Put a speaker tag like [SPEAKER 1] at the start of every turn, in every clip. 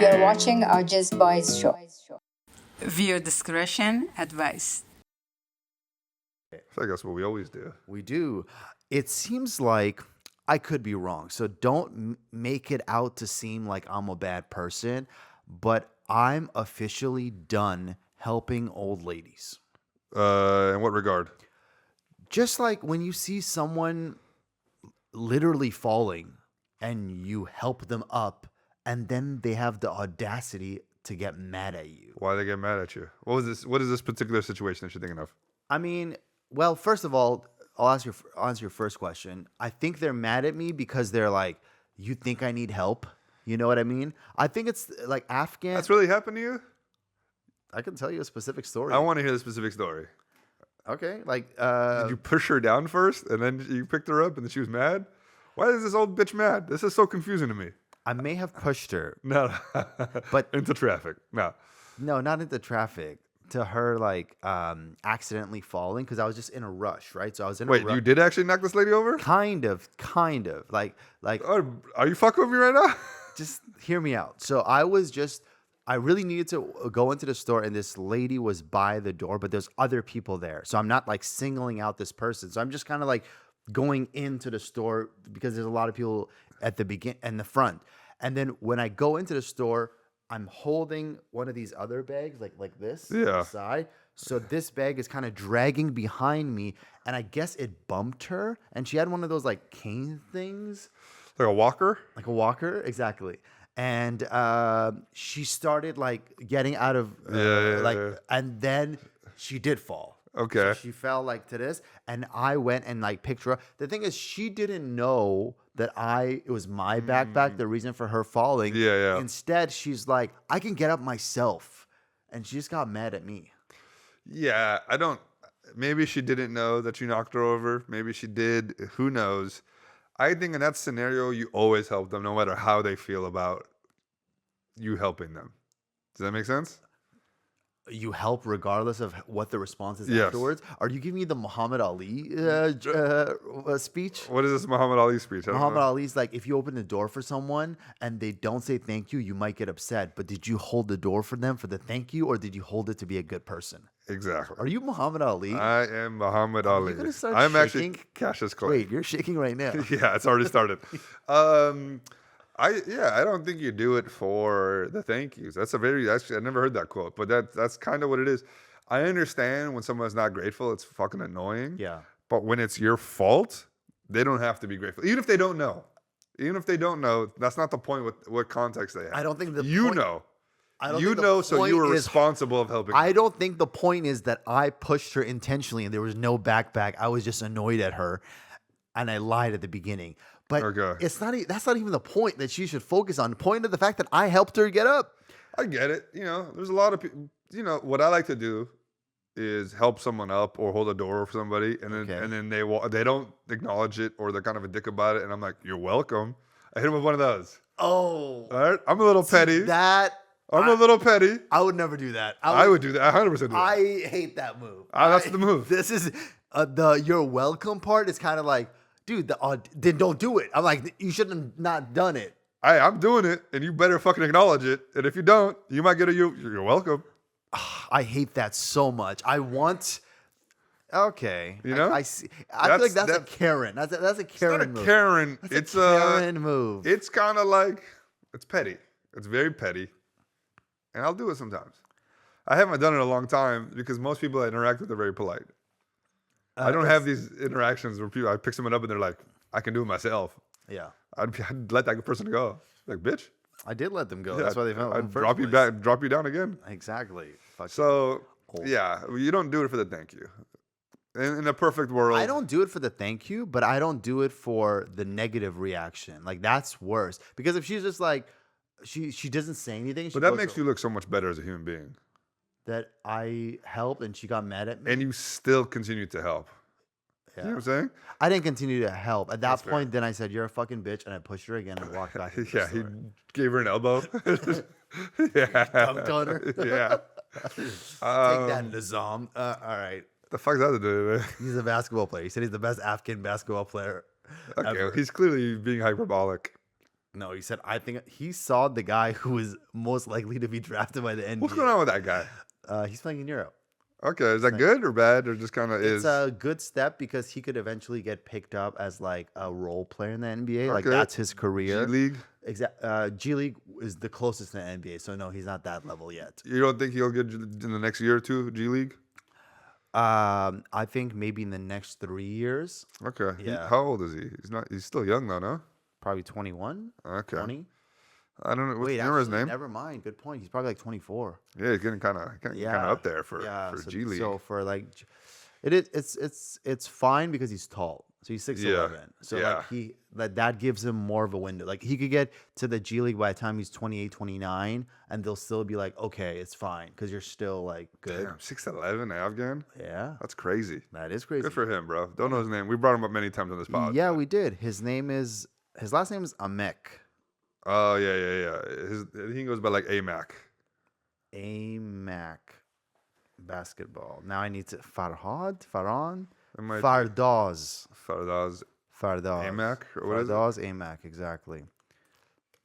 [SPEAKER 1] You're watching AwJiz Boys show.
[SPEAKER 2] Viewer discretion advised.
[SPEAKER 3] I guess what we always do.
[SPEAKER 4] We do. It seems like I could be wrong. So don't make it out to seem like I'm a bad person, but I'm officially done helping old ladies.
[SPEAKER 3] In what regard?
[SPEAKER 4] Just like when you see someone literally falling and you help them up and then they have the audacity to get mad at you.
[SPEAKER 3] Why they get mad at you? What is this particular situation that you're thinking of?
[SPEAKER 4] I mean, well, first of all, I'll answer your first question. I think they're mad at me because they're like, you think I need help? You know what I mean? I think it's like Afghan.
[SPEAKER 3] That's really happened to you?
[SPEAKER 4] I can tell you a specific story.
[SPEAKER 3] I want to hear the specific story.
[SPEAKER 4] Okay, like
[SPEAKER 3] Did you push her down first and then you picked her up and then she was mad? Why is this old bitch mad? This is so confusing to me.
[SPEAKER 4] I may have pushed her.
[SPEAKER 3] No,
[SPEAKER 4] But
[SPEAKER 3] into traffic. No.
[SPEAKER 4] no, not into traffic. To her like accidentally falling because I was just in a rush, right? So I was in a
[SPEAKER 3] Wait,
[SPEAKER 4] rush.
[SPEAKER 3] you did actually knock this lady over?
[SPEAKER 4] Kind of, like
[SPEAKER 3] Oh, are you fucking with me right now?
[SPEAKER 4] just hear me out. So I really needed to go into the store and this lady was by the door, but there's other people there. So I'm not like singling out this person. So I'm just kind of like going into the store because there's a lot of people at the begin and the front. And then when I go into the store, I'm holding one of these other bags like this on the side. So this bag is kind of dragging behind me and I guess it bumped her and she had one of those like cane things.
[SPEAKER 3] Like a walker?
[SPEAKER 4] Like a walker, exactly. And she started like getting out of and then she did fall.
[SPEAKER 3] Okay.
[SPEAKER 4] So she fell like to this, and I went and like picked her up. The thing is, she didn't know that it was my backpack, the reason for her falling.
[SPEAKER 3] Yeah.
[SPEAKER 4] Instead, she's like, I can get up myself. And she just got mad at me.
[SPEAKER 3] Yeah, maybe she didn't know that you knocked her over. Maybe she did. Who knows? I think in that scenario, you always help them no matter how they feel about you helping them. Does that make sense?
[SPEAKER 4] You help regardless of what the response is
[SPEAKER 3] Yes.
[SPEAKER 4] afterwards. Are you giving me the Muhammad Ali speech?
[SPEAKER 3] What is this Muhammad Ali speech? I don't
[SPEAKER 4] Muhammad
[SPEAKER 3] know.
[SPEAKER 4] Ali's like, if you open the door for someone and they don't say thank you, you might get upset. But did you hold the door for them for the thank you, or did you hold it to be a good person?
[SPEAKER 3] Exactly.
[SPEAKER 4] Are you Muhammad Ali?
[SPEAKER 3] I am Muhammad Ali.
[SPEAKER 4] gonna start
[SPEAKER 3] I'm
[SPEAKER 4] shaking?
[SPEAKER 3] actually Cassius Clay.
[SPEAKER 4] Wait, you're shaking right now.
[SPEAKER 3] Yeah, it's already started. I don't think you do it for the thank yous. Actually I never heard that quote, but that's kind of what it is. I understand when someone's not grateful, it's fucking annoying.
[SPEAKER 4] Yeah.
[SPEAKER 3] But when it's your fault, they don't have to be grateful. Even if they don't know. That's not the point with what context they have.
[SPEAKER 4] I don't think the
[SPEAKER 3] you
[SPEAKER 4] point-
[SPEAKER 3] know.
[SPEAKER 4] I don't
[SPEAKER 3] You
[SPEAKER 4] think the
[SPEAKER 3] know, so
[SPEAKER 4] point
[SPEAKER 3] you were
[SPEAKER 4] is-
[SPEAKER 3] responsible of helping.
[SPEAKER 4] I don't think the point is that I pushed her intentionally and there was no backpack. I was just annoyed at her and I lied at the beginning. But
[SPEAKER 3] Okay.
[SPEAKER 4] that's not even the point that she should focus on. The point of the fact that I helped her get up.
[SPEAKER 3] I get it. There's a lot of people. What I like to do is help someone up or hold a door for somebody, and then
[SPEAKER 4] Okay.
[SPEAKER 3] and then they don't acknowledge it or they're kind of a dick about it, and I'm like, "You're welcome." I hit them with one of those.
[SPEAKER 4] Oh,
[SPEAKER 3] All right, I'm a little petty. I'm a little petty.
[SPEAKER 4] I would never do that.
[SPEAKER 3] I would do that. I 100% do that.
[SPEAKER 4] I hate that move.
[SPEAKER 3] That's the move.
[SPEAKER 4] This is the you're welcome part is kind of like, dude, then don't do it. I'm like, you shouldn't have not done it.
[SPEAKER 3] I'm doing it, and you better fucking acknowledge it. And if you don't, you might get you're welcome.
[SPEAKER 4] I hate that so much. I want. Okay,
[SPEAKER 3] You know?
[SPEAKER 4] I see. I feel like that's a
[SPEAKER 3] that-
[SPEAKER 4] Karen. That's a
[SPEAKER 3] It's
[SPEAKER 4] Karen
[SPEAKER 3] not a
[SPEAKER 4] move.
[SPEAKER 3] Karen.
[SPEAKER 4] That's
[SPEAKER 3] It's
[SPEAKER 4] a Karen move.
[SPEAKER 3] It's kind of like it's petty. It's very petty, and I'll do it sometimes. I haven't done it in a long time because most people I interact with are very polite. I don't have these interactions where I pick someone up and they're like, "I can do it myself."
[SPEAKER 4] Yeah,
[SPEAKER 3] I'd let that person go. Like, bitch.
[SPEAKER 4] I did let them go.
[SPEAKER 3] Yeah,
[SPEAKER 4] That's why they fell. in
[SPEAKER 3] I'd
[SPEAKER 4] the first
[SPEAKER 3] drop you
[SPEAKER 4] place.
[SPEAKER 3] back, drop you down again.
[SPEAKER 4] Exactly. Fuck
[SPEAKER 3] So
[SPEAKER 4] Cool.
[SPEAKER 3] yeah, you don't do it for the thank you. In a perfect world,
[SPEAKER 4] I don't do it for the thank you, but I don't do it for the negative reaction. Like that's worse. Because if she's just like she doesn't say anything,
[SPEAKER 3] But that makes you look so much better as a human being,
[SPEAKER 4] that I helped and she got mad at me.
[SPEAKER 3] and you still continue to help.
[SPEAKER 4] Yeah.
[SPEAKER 3] You know what I'm saying?
[SPEAKER 4] I didn't continue to help. At that
[SPEAKER 3] That's fair.
[SPEAKER 4] point, then I said, "You're a fucking bitch," and I pushed her again and walked back. Into
[SPEAKER 3] Yeah,
[SPEAKER 4] the
[SPEAKER 3] he
[SPEAKER 4] store.
[SPEAKER 3] gave her an elbow. Yeah.
[SPEAKER 4] Dunked on her.
[SPEAKER 3] Yeah.
[SPEAKER 4] Take that, Nizam. All right.
[SPEAKER 3] The fuck's that to do with it?
[SPEAKER 4] He's a basketball player. He said he's the best Afghan basketball player
[SPEAKER 3] Okay,
[SPEAKER 4] ever.
[SPEAKER 3] he's clearly being hyperbolic.
[SPEAKER 4] No, he said, I think he saw the guy who is most likely to be drafted by the NBA.
[SPEAKER 3] What's going on with that guy?
[SPEAKER 4] He's playing in Europe.
[SPEAKER 3] Okay, is that good or bad or just kind of is?
[SPEAKER 4] It's a good step because he could eventually get picked up as like a role player in the NBA. Like
[SPEAKER 3] Okay.
[SPEAKER 4] that's his career.
[SPEAKER 3] G League?
[SPEAKER 4] G League is the closest to the NBA, so no, he's not that level yet.
[SPEAKER 3] You don't think he'll get in the next year or two, G League?
[SPEAKER 4] I think maybe in the next 3 years,
[SPEAKER 3] Okay.
[SPEAKER 4] Yeah.
[SPEAKER 3] How old is he? He's still young though, no?
[SPEAKER 4] probably 21,
[SPEAKER 3] Okay.
[SPEAKER 4] 20.
[SPEAKER 3] I don't know.
[SPEAKER 4] Wait,
[SPEAKER 3] Remember his
[SPEAKER 4] actually,
[SPEAKER 3] name?
[SPEAKER 4] never mind. Good point. He's probably like 24.
[SPEAKER 3] Yeah, he's getting kind of up there for
[SPEAKER 4] so,
[SPEAKER 3] G League.
[SPEAKER 4] So for like, it's fine because he's tall. So he's 6'11". So like that gives him more of a window. Like he could get to the G League by the time he's 28, 29, and they'll still be like, okay, it's fine because you're still like good.
[SPEAKER 3] Damn, 6'11", Afghan.
[SPEAKER 4] Yeah,
[SPEAKER 3] That's crazy.
[SPEAKER 4] that is crazy.
[SPEAKER 3] Good for him, bro. Don't know his name. We brought him up many times on this pod.
[SPEAKER 4] Yeah, we did. His last name is Amek.
[SPEAKER 3] Oh yeah. He goes by like AMAC.
[SPEAKER 4] Amac basketball. Now I need to Farhan,
[SPEAKER 3] It might-
[SPEAKER 4] Fardaz.
[SPEAKER 3] Fardaz AMAC or what is it?
[SPEAKER 4] Fardaz Amac, exactly.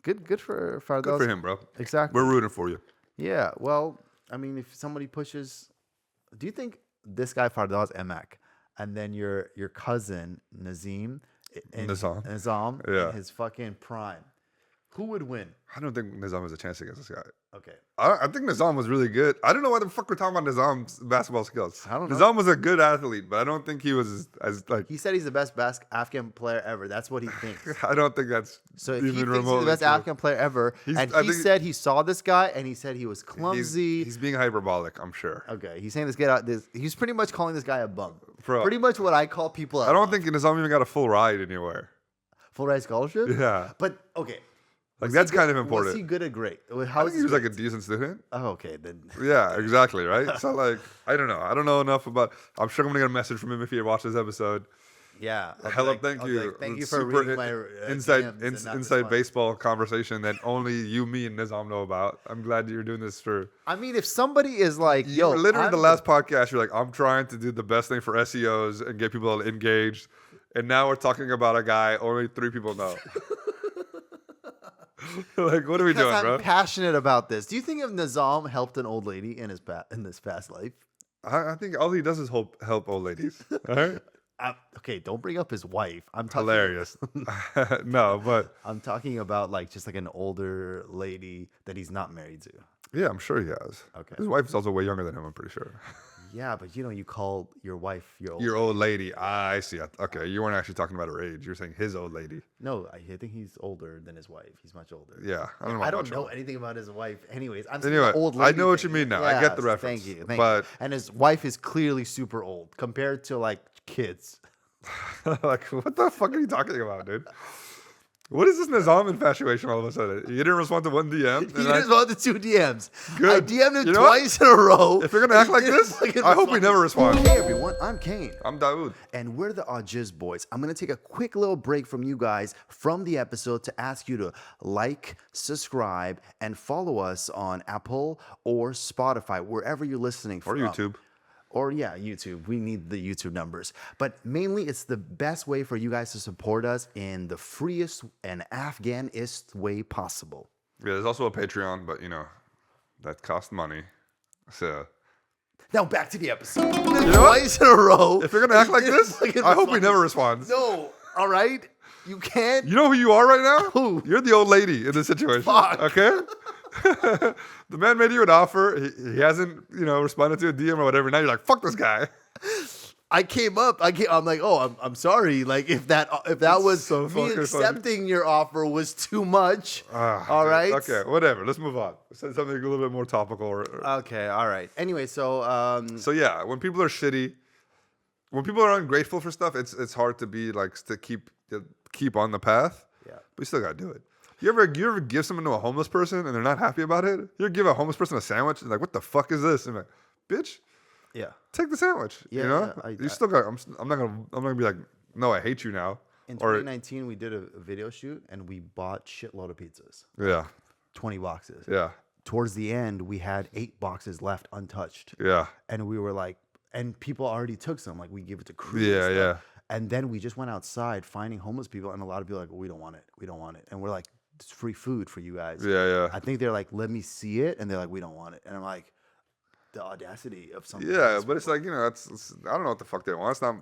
[SPEAKER 4] Good for Fardaz.
[SPEAKER 3] Good for him, bro.
[SPEAKER 4] Exactly.
[SPEAKER 3] We're rooting for you.
[SPEAKER 4] Yeah. Well, I mean, if somebody pushes, do you think this guy Fardaz Amac and then your cousin Nazim Nizam
[SPEAKER 3] Yeah.
[SPEAKER 4] in his fucking prime, who would win?
[SPEAKER 3] I don't think Nizam has a chance against this guy.
[SPEAKER 4] Okay.
[SPEAKER 3] I think Nizam was really good. I don't know why the fuck we're talking about Nizam's basketball skills.
[SPEAKER 4] I don't know.
[SPEAKER 3] Nizam was a good athlete, but I don't think he was as like.
[SPEAKER 4] He said he's the best Afghan player ever. That's what he thinks.
[SPEAKER 3] I don't think that's
[SPEAKER 4] So if
[SPEAKER 3] even
[SPEAKER 4] he thinks he's
[SPEAKER 3] remotely
[SPEAKER 4] the best
[SPEAKER 3] true.
[SPEAKER 4] Afghan player ever,
[SPEAKER 3] He's-
[SPEAKER 4] and
[SPEAKER 3] I
[SPEAKER 4] he
[SPEAKER 3] think-
[SPEAKER 4] said he saw this guy and he said he was clumsy.
[SPEAKER 3] He's being hyperbolic, I'm sure.
[SPEAKER 4] Okay, he's saying this guy out. He's pretty much calling this guy a bum.
[SPEAKER 3] Bro.
[SPEAKER 4] Pretty much what I call people.
[SPEAKER 3] I don't think Nizam even got a full ride anywhere.
[SPEAKER 4] full ride scholarship.
[SPEAKER 3] Yeah.
[SPEAKER 4] But okay,
[SPEAKER 3] Like
[SPEAKER 4] was
[SPEAKER 3] that's
[SPEAKER 4] he
[SPEAKER 3] kind
[SPEAKER 4] good-
[SPEAKER 3] of important.
[SPEAKER 4] Was he good or great?
[SPEAKER 3] I
[SPEAKER 4] How
[SPEAKER 3] think he was like a decent student.
[SPEAKER 4] Oh, okay, then.
[SPEAKER 3] Yeah, exactly, right? So like, I don't know. I don't know enough about. I'm sure I'm gonna get a message from him if he watched this episode.
[SPEAKER 4] Yeah. I'll be
[SPEAKER 3] Hella,
[SPEAKER 4] like-
[SPEAKER 3] thank
[SPEAKER 4] I'll be
[SPEAKER 3] you.
[SPEAKER 4] like, thank you for
[SPEAKER 3] Super
[SPEAKER 4] reading my
[SPEAKER 3] inside
[SPEAKER 4] DMs and not
[SPEAKER 3] inside
[SPEAKER 4] responding.
[SPEAKER 3] baseball conversation that only you, me, and Nizam know about. I'm glad you're doing this for.
[SPEAKER 4] I mean, if somebody is like,
[SPEAKER 3] You
[SPEAKER 4] yo,
[SPEAKER 3] were literally
[SPEAKER 4] I'm
[SPEAKER 3] the last podcast. You're like, I'm trying to do the best thing for SEOs and get people engaged, and now we're talking about a guy only 3 people know. Like, what are we
[SPEAKER 4] because
[SPEAKER 3] doing,
[SPEAKER 4] I'm
[SPEAKER 3] bro?
[SPEAKER 4] passionate about this. Do you think if Nizam helped an old lady in this past life?
[SPEAKER 3] I think all he does is help old ladies. All right,
[SPEAKER 4] Okay, don't bring up his wife. I'm talking.
[SPEAKER 3] hilarious. No, but
[SPEAKER 4] I'm talking about like just like an older lady that he's not married to.
[SPEAKER 3] yeah, I'm sure he has.
[SPEAKER 4] Okay.
[SPEAKER 3] His wife is also way younger than him. I'm pretty sure.
[SPEAKER 4] Yeah, but you call your wife your old.
[SPEAKER 3] Your old lady. I see. Okay, you weren't actually talking about her age. You're saying his old lady.
[SPEAKER 4] No, I think he's older than his wife. He's much older.
[SPEAKER 3] Yeah, I don't know.
[SPEAKER 4] I don't
[SPEAKER 3] much
[SPEAKER 4] know
[SPEAKER 3] older.
[SPEAKER 4] anything about his wife. Anyways, I'm saying
[SPEAKER 3] Anyway,
[SPEAKER 4] the old
[SPEAKER 3] I
[SPEAKER 4] lady
[SPEAKER 3] know what
[SPEAKER 4] thing.
[SPEAKER 3] you mean now. I get the
[SPEAKER 4] Yes,
[SPEAKER 3] reference.
[SPEAKER 4] Thank you.
[SPEAKER 3] But
[SPEAKER 4] And his wife is clearly super old compared to like kids.
[SPEAKER 3] like, what the fuck are you talking about, dude? What is this Nizam infatuation all of a sudden? You didn't respond to one DM.
[SPEAKER 4] He
[SPEAKER 3] and I-
[SPEAKER 4] responded to 2 DMs.
[SPEAKER 3] Good.
[SPEAKER 4] I DM'd him
[SPEAKER 3] You know what?
[SPEAKER 4] twice in a row.
[SPEAKER 3] If you're gonna act like
[SPEAKER 4] He didn't
[SPEAKER 3] this,
[SPEAKER 4] fucking
[SPEAKER 3] I hope he
[SPEAKER 4] respond.
[SPEAKER 3] never responds.
[SPEAKER 4] Hey everyone, I'm Kane.
[SPEAKER 3] I'm Dawood.
[SPEAKER 4] And we're the AwJiz Boys. I'm going to take a quick little break from you guys from the episode to ask you to like, subscribe, and follow us on Apple or Spotify, wherever you're listening
[SPEAKER 3] Or
[SPEAKER 4] from.
[SPEAKER 3] YouTube.
[SPEAKER 4] Or, yeah, YouTube. We need the YouTube numbers. But mainly, it's the best way for you guys to support us in the freest and Afghanist way possible.
[SPEAKER 3] Yeah, there's also a Patreon, but that costs money. So
[SPEAKER 4] Now, back to the episode.
[SPEAKER 3] know what?
[SPEAKER 4] Twice in a row.
[SPEAKER 3] if you're gonna act like
[SPEAKER 4] he
[SPEAKER 3] this,
[SPEAKER 4] fucking
[SPEAKER 3] I hope he
[SPEAKER 4] responded.
[SPEAKER 3] never responds.
[SPEAKER 4] No, all right? You can't.
[SPEAKER 3] You know who you are right now?
[SPEAKER 4] Who?
[SPEAKER 3] You're the old lady in this situation.
[SPEAKER 4] Fuck.
[SPEAKER 3] Okay? The man made you an offer. He hasn't, responded to a DM or whatever. Now you're like, fuck this guy.
[SPEAKER 4] I came up. I'm like, oh, I'm sorry. Like if that was
[SPEAKER 3] so
[SPEAKER 4] me
[SPEAKER 3] fucking funny.
[SPEAKER 4] accepting your offer was too much. All
[SPEAKER 3] Dude,
[SPEAKER 4] right.
[SPEAKER 3] Okay, whatever. Let's move on. Say something a little bit more topical.
[SPEAKER 4] Okay. All right. Anyway, so
[SPEAKER 3] So yeah, when people are shitty, when people are ungrateful for stuff, it's hard to be like to keep on the path.
[SPEAKER 4] Yeah.
[SPEAKER 3] But you still gotta do it. You ever give something to a homeless person and they're not happy about it? You ever give a homeless person a sandwich and like, what the fuck is this? And I'm like, bitch,
[SPEAKER 4] yeah.
[SPEAKER 3] take the sandwich.
[SPEAKER 4] Yeah,
[SPEAKER 3] You still got. I'm not gonna be like, no, I hate you now.
[SPEAKER 4] In
[SPEAKER 3] Or
[SPEAKER 4] 2019, we did a video shoot and we bought shitload of pizzas,
[SPEAKER 3] yeah,
[SPEAKER 4] 20 boxes.
[SPEAKER 3] yeah,
[SPEAKER 4] Towards the end, we had 8 boxes left untouched,
[SPEAKER 3] yeah,
[SPEAKER 4] and we were like, and people already took some. Like we give it to crew.
[SPEAKER 3] yeah,
[SPEAKER 4] and
[SPEAKER 3] yeah.
[SPEAKER 4] stuff. And then we just went outside finding homeless people, and a lot of people were like, we don't want it, we don't want it, and we're like, it's free food for you guys.
[SPEAKER 3] Yeah.
[SPEAKER 4] I think they're like, let me see it, and they're like, we don't want it, and I'm like, the audacity of something.
[SPEAKER 3] Yeah, but it's like, it's I don't know what the fuck they want. It's not.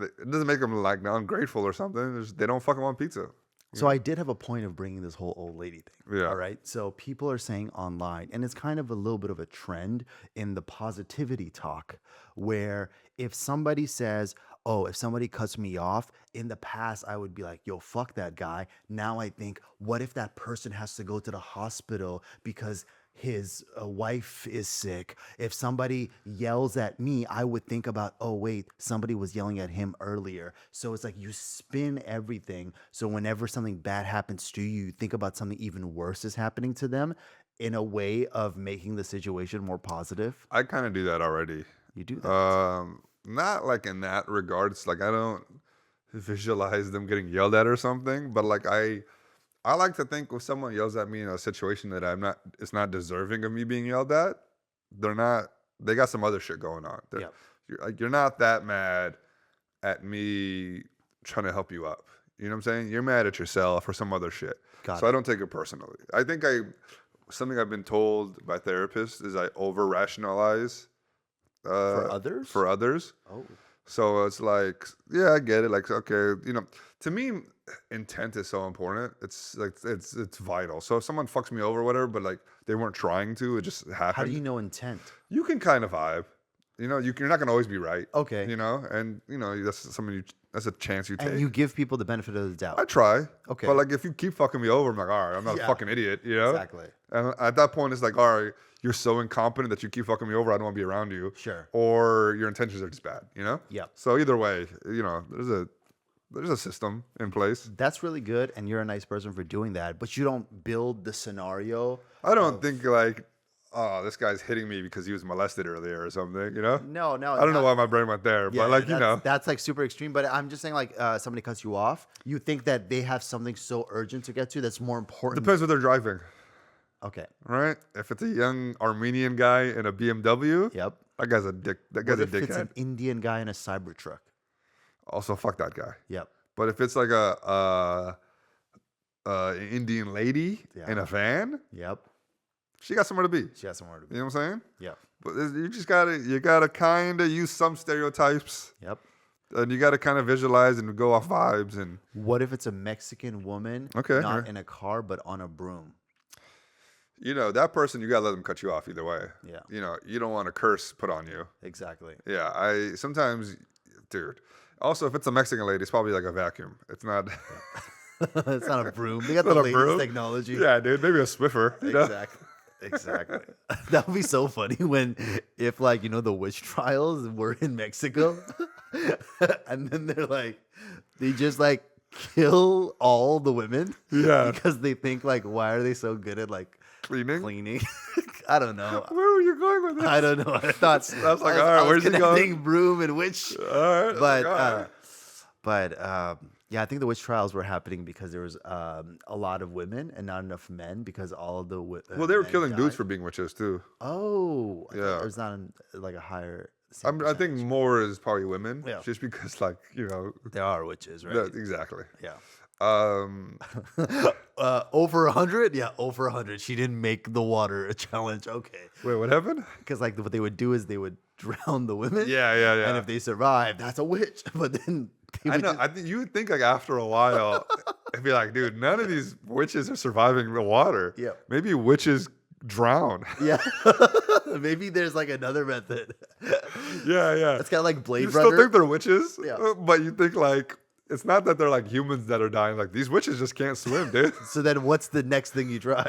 [SPEAKER 3] It doesn't make them like ungrateful or something. They don't fucking want pizza.
[SPEAKER 4] So I did have a point of bringing this whole old lady thing.
[SPEAKER 3] Yeah.
[SPEAKER 4] All right. So people are saying online, and it's kind of a little bit of a trend in the positivity talk, where if somebody says, oh, if somebody cuts me off, in the past, I would be like, yo, fuck that guy. Now I think, what if that person has to go to the hospital because his wife is sick? If somebody yells at me, I would think about, oh, wait, somebody was yelling at him earlier. So it's like you spin everything. So whenever something bad happens to you, you think about something even worse is happening to them in a way of making the situation more positive.
[SPEAKER 3] I kind of do that already.
[SPEAKER 4] You do that.
[SPEAKER 3] Not like in that regards. Like I don't visualize them getting yelled at or something, but like I like to think if someone yells at me in a situation that it's not deserving of me being yelled at, they got some other shit going on.
[SPEAKER 4] Yep.
[SPEAKER 3] You're not that mad at me trying to help you up. You know what I'm saying? You're mad at yourself or some other shit.
[SPEAKER 4] Got
[SPEAKER 3] So
[SPEAKER 4] it.
[SPEAKER 3] I don't take it personally. I think something I've been told by therapists is I over rationalize
[SPEAKER 4] For others?
[SPEAKER 3] For others.
[SPEAKER 4] Oh.
[SPEAKER 3] So it's like, yeah, I get it. Like, okay, to me, intent is so important. It's like it's vital. So if someone fucks me over or whatever, but like they weren't trying to, it just happened.
[SPEAKER 4] How do you know intent?
[SPEAKER 3] You can kind of vibe. You're not gonna always be right.
[SPEAKER 4] Okay.
[SPEAKER 3] And that's a chance you take.
[SPEAKER 4] And you give people the benefit of the doubt.
[SPEAKER 3] I try.
[SPEAKER 4] Okay.
[SPEAKER 3] But like if you keep fucking me over, I'm like, all right, I'm not a
[SPEAKER 4] Yeah.
[SPEAKER 3] fucking idiot,
[SPEAKER 4] Exactly.
[SPEAKER 3] And at that point, it's like, all right, you're so incompetent that you keep fucking me over. I don't want to be around you.
[SPEAKER 4] Sure.
[SPEAKER 3] Or your intentions are just bad.
[SPEAKER 4] Yep.
[SPEAKER 3] So either way, there's a system in place.
[SPEAKER 4] That's really good, and you're a nice person for doing that. But you don't build the scenario.
[SPEAKER 3] I don't think like, oh, this guy's hitting me because he was molested earlier or something.
[SPEAKER 4] No.
[SPEAKER 3] I don't know why my brain went there,
[SPEAKER 4] Yeah,
[SPEAKER 3] but like
[SPEAKER 4] that's like super extreme. But I'm just saying, like, somebody cuts you off, you think that they have something so urgent to get to that's more important.
[SPEAKER 3] depends what they're driving,
[SPEAKER 4] Okay.
[SPEAKER 3] right? If it's a young Armenian guy in a BMW,
[SPEAKER 4] Yep.
[SPEAKER 3] that guy's a dick. That guy's
[SPEAKER 4] What
[SPEAKER 3] a
[SPEAKER 4] if it's
[SPEAKER 3] dickhead.
[SPEAKER 4] an Indian guy in a Cybertruck?
[SPEAKER 3] Also, fuck that guy.
[SPEAKER 4] Yep.
[SPEAKER 3] But if it's like a Indian lady
[SPEAKER 4] Yeah.
[SPEAKER 3] in a van,
[SPEAKER 4] Yep.
[SPEAKER 3] she got somewhere to be.
[SPEAKER 4] She has somewhere to be.
[SPEAKER 3] You know what I'm saying?
[SPEAKER 4] Yep.
[SPEAKER 3] But you gotta kind of use some stereotypes,
[SPEAKER 4] Yep.
[SPEAKER 3] and you gotta kind of visualize and go off vibes. And
[SPEAKER 4] What if it's a Mexican woman,
[SPEAKER 3] Okay,
[SPEAKER 4] not
[SPEAKER 3] yeah.
[SPEAKER 4] in a car but on a broom?
[SPEAKER 3] that person, you gotta let them cut you off either way.
[SPEAKER 4] Yeah.
[SPEAKER 3] You don't want a curse put on you.
[SPEAKER 4] Exactly.
[SPEAKER 3] Yeah, I sometimes, dude. Also, if it's a Mexican lady, it's probably like a vacuum. It's not.
[SPEAKER 4] It's not a broom. They got
[SPEAKER 3] Not
[SPEAKER 4] the
[SPEAKER 3] a
[SPEAKER 4] latest
[SPEAKER 3] broom.
[SPEAKER 4] technology.
[SPEAKER 3] Yeah, dude, maybe a Swiffer.
[SPEAKER 4] Exactly. Exactly. That would be so funny if the witch trials were in Mexico and then they just kill all the women.
[SPEAKER 3] Yeah.
[SPEAKER 4] Because they think why are they so good at
[SPEAKER 3] Cleaning.
[SPEAKER 4] I don't know.
[SPEAKER 3] Where were you going with this?
[SPEAKER 4] I don't know. I thought
[SPEAKER 3] I was like, all right, where's he going?
[SPEAKER 4] connecting broom and witch.
[SPEAKER 3] All right.
[SPEAKER 4] But yeah, I think the witch trials were happening because there was a lot of women and not enough men because all of the
[SPEAKER 3] well, they were
[SPEAKER 4] men
[SPEAKER 3] killing dudes
[SPEAKER 4] died.
[SPEAKER 3] for being witches too.
[SPEAKER 4] Oh, I thought
[SPEAKER 3] Yeah.
[SPEAKER 4] there's not a higher.
[SPEAKER 3] I think
[SPEAKER 4] percentage.
[SPEAKER 3] more is probably women,
[SPEAKER 4] Yeah.
[SPEAKER 3] just because
[SPEAKER 4] There are witches, right?
[SPEAKER 3] exactly.
[SPEAKER 4] Yeah.
[SPEAKER 3] Um,
[SPEAKER 4] Over 100? Yeah, over 100. She didn't make the water a challenge. Okay.
[SPEAKER 3] wait, what happened?
[SPEAKER 4] Because what they would do is they would drown the women.
[SPEAKER 3] Yeah.
[SPEAKER 4] And if they survive, that's a witch. But then they
[SPEAKER 3] I
[SPEAKER 4] would
[SPEAKER 3] know.
[SPEAKER 4] just-
[SPEAKER 3] I think you would think after a while, it'd be like, dude, none of these witches are surviving the water.
[SPEAKER 4] Yeah.
[SPEAKER 3] Maybe witches drown.
[SPEAKER 4] yeah. Maybe there's another method.
[SPEAKER 3] yeah.
[SPEAKER 4] It's kind of like Blade
[SPEAKER 3] You
[SPEAKER 4] Runner.
[SPEAKER 3] still think they're witches,
[SPEAKER 4] Yeah.
[SPEAKER 3] but you think it's not that they're humans that are dying. These witches just can't swim, dude.
[SPEAKER 4] So then what's the next thing you try?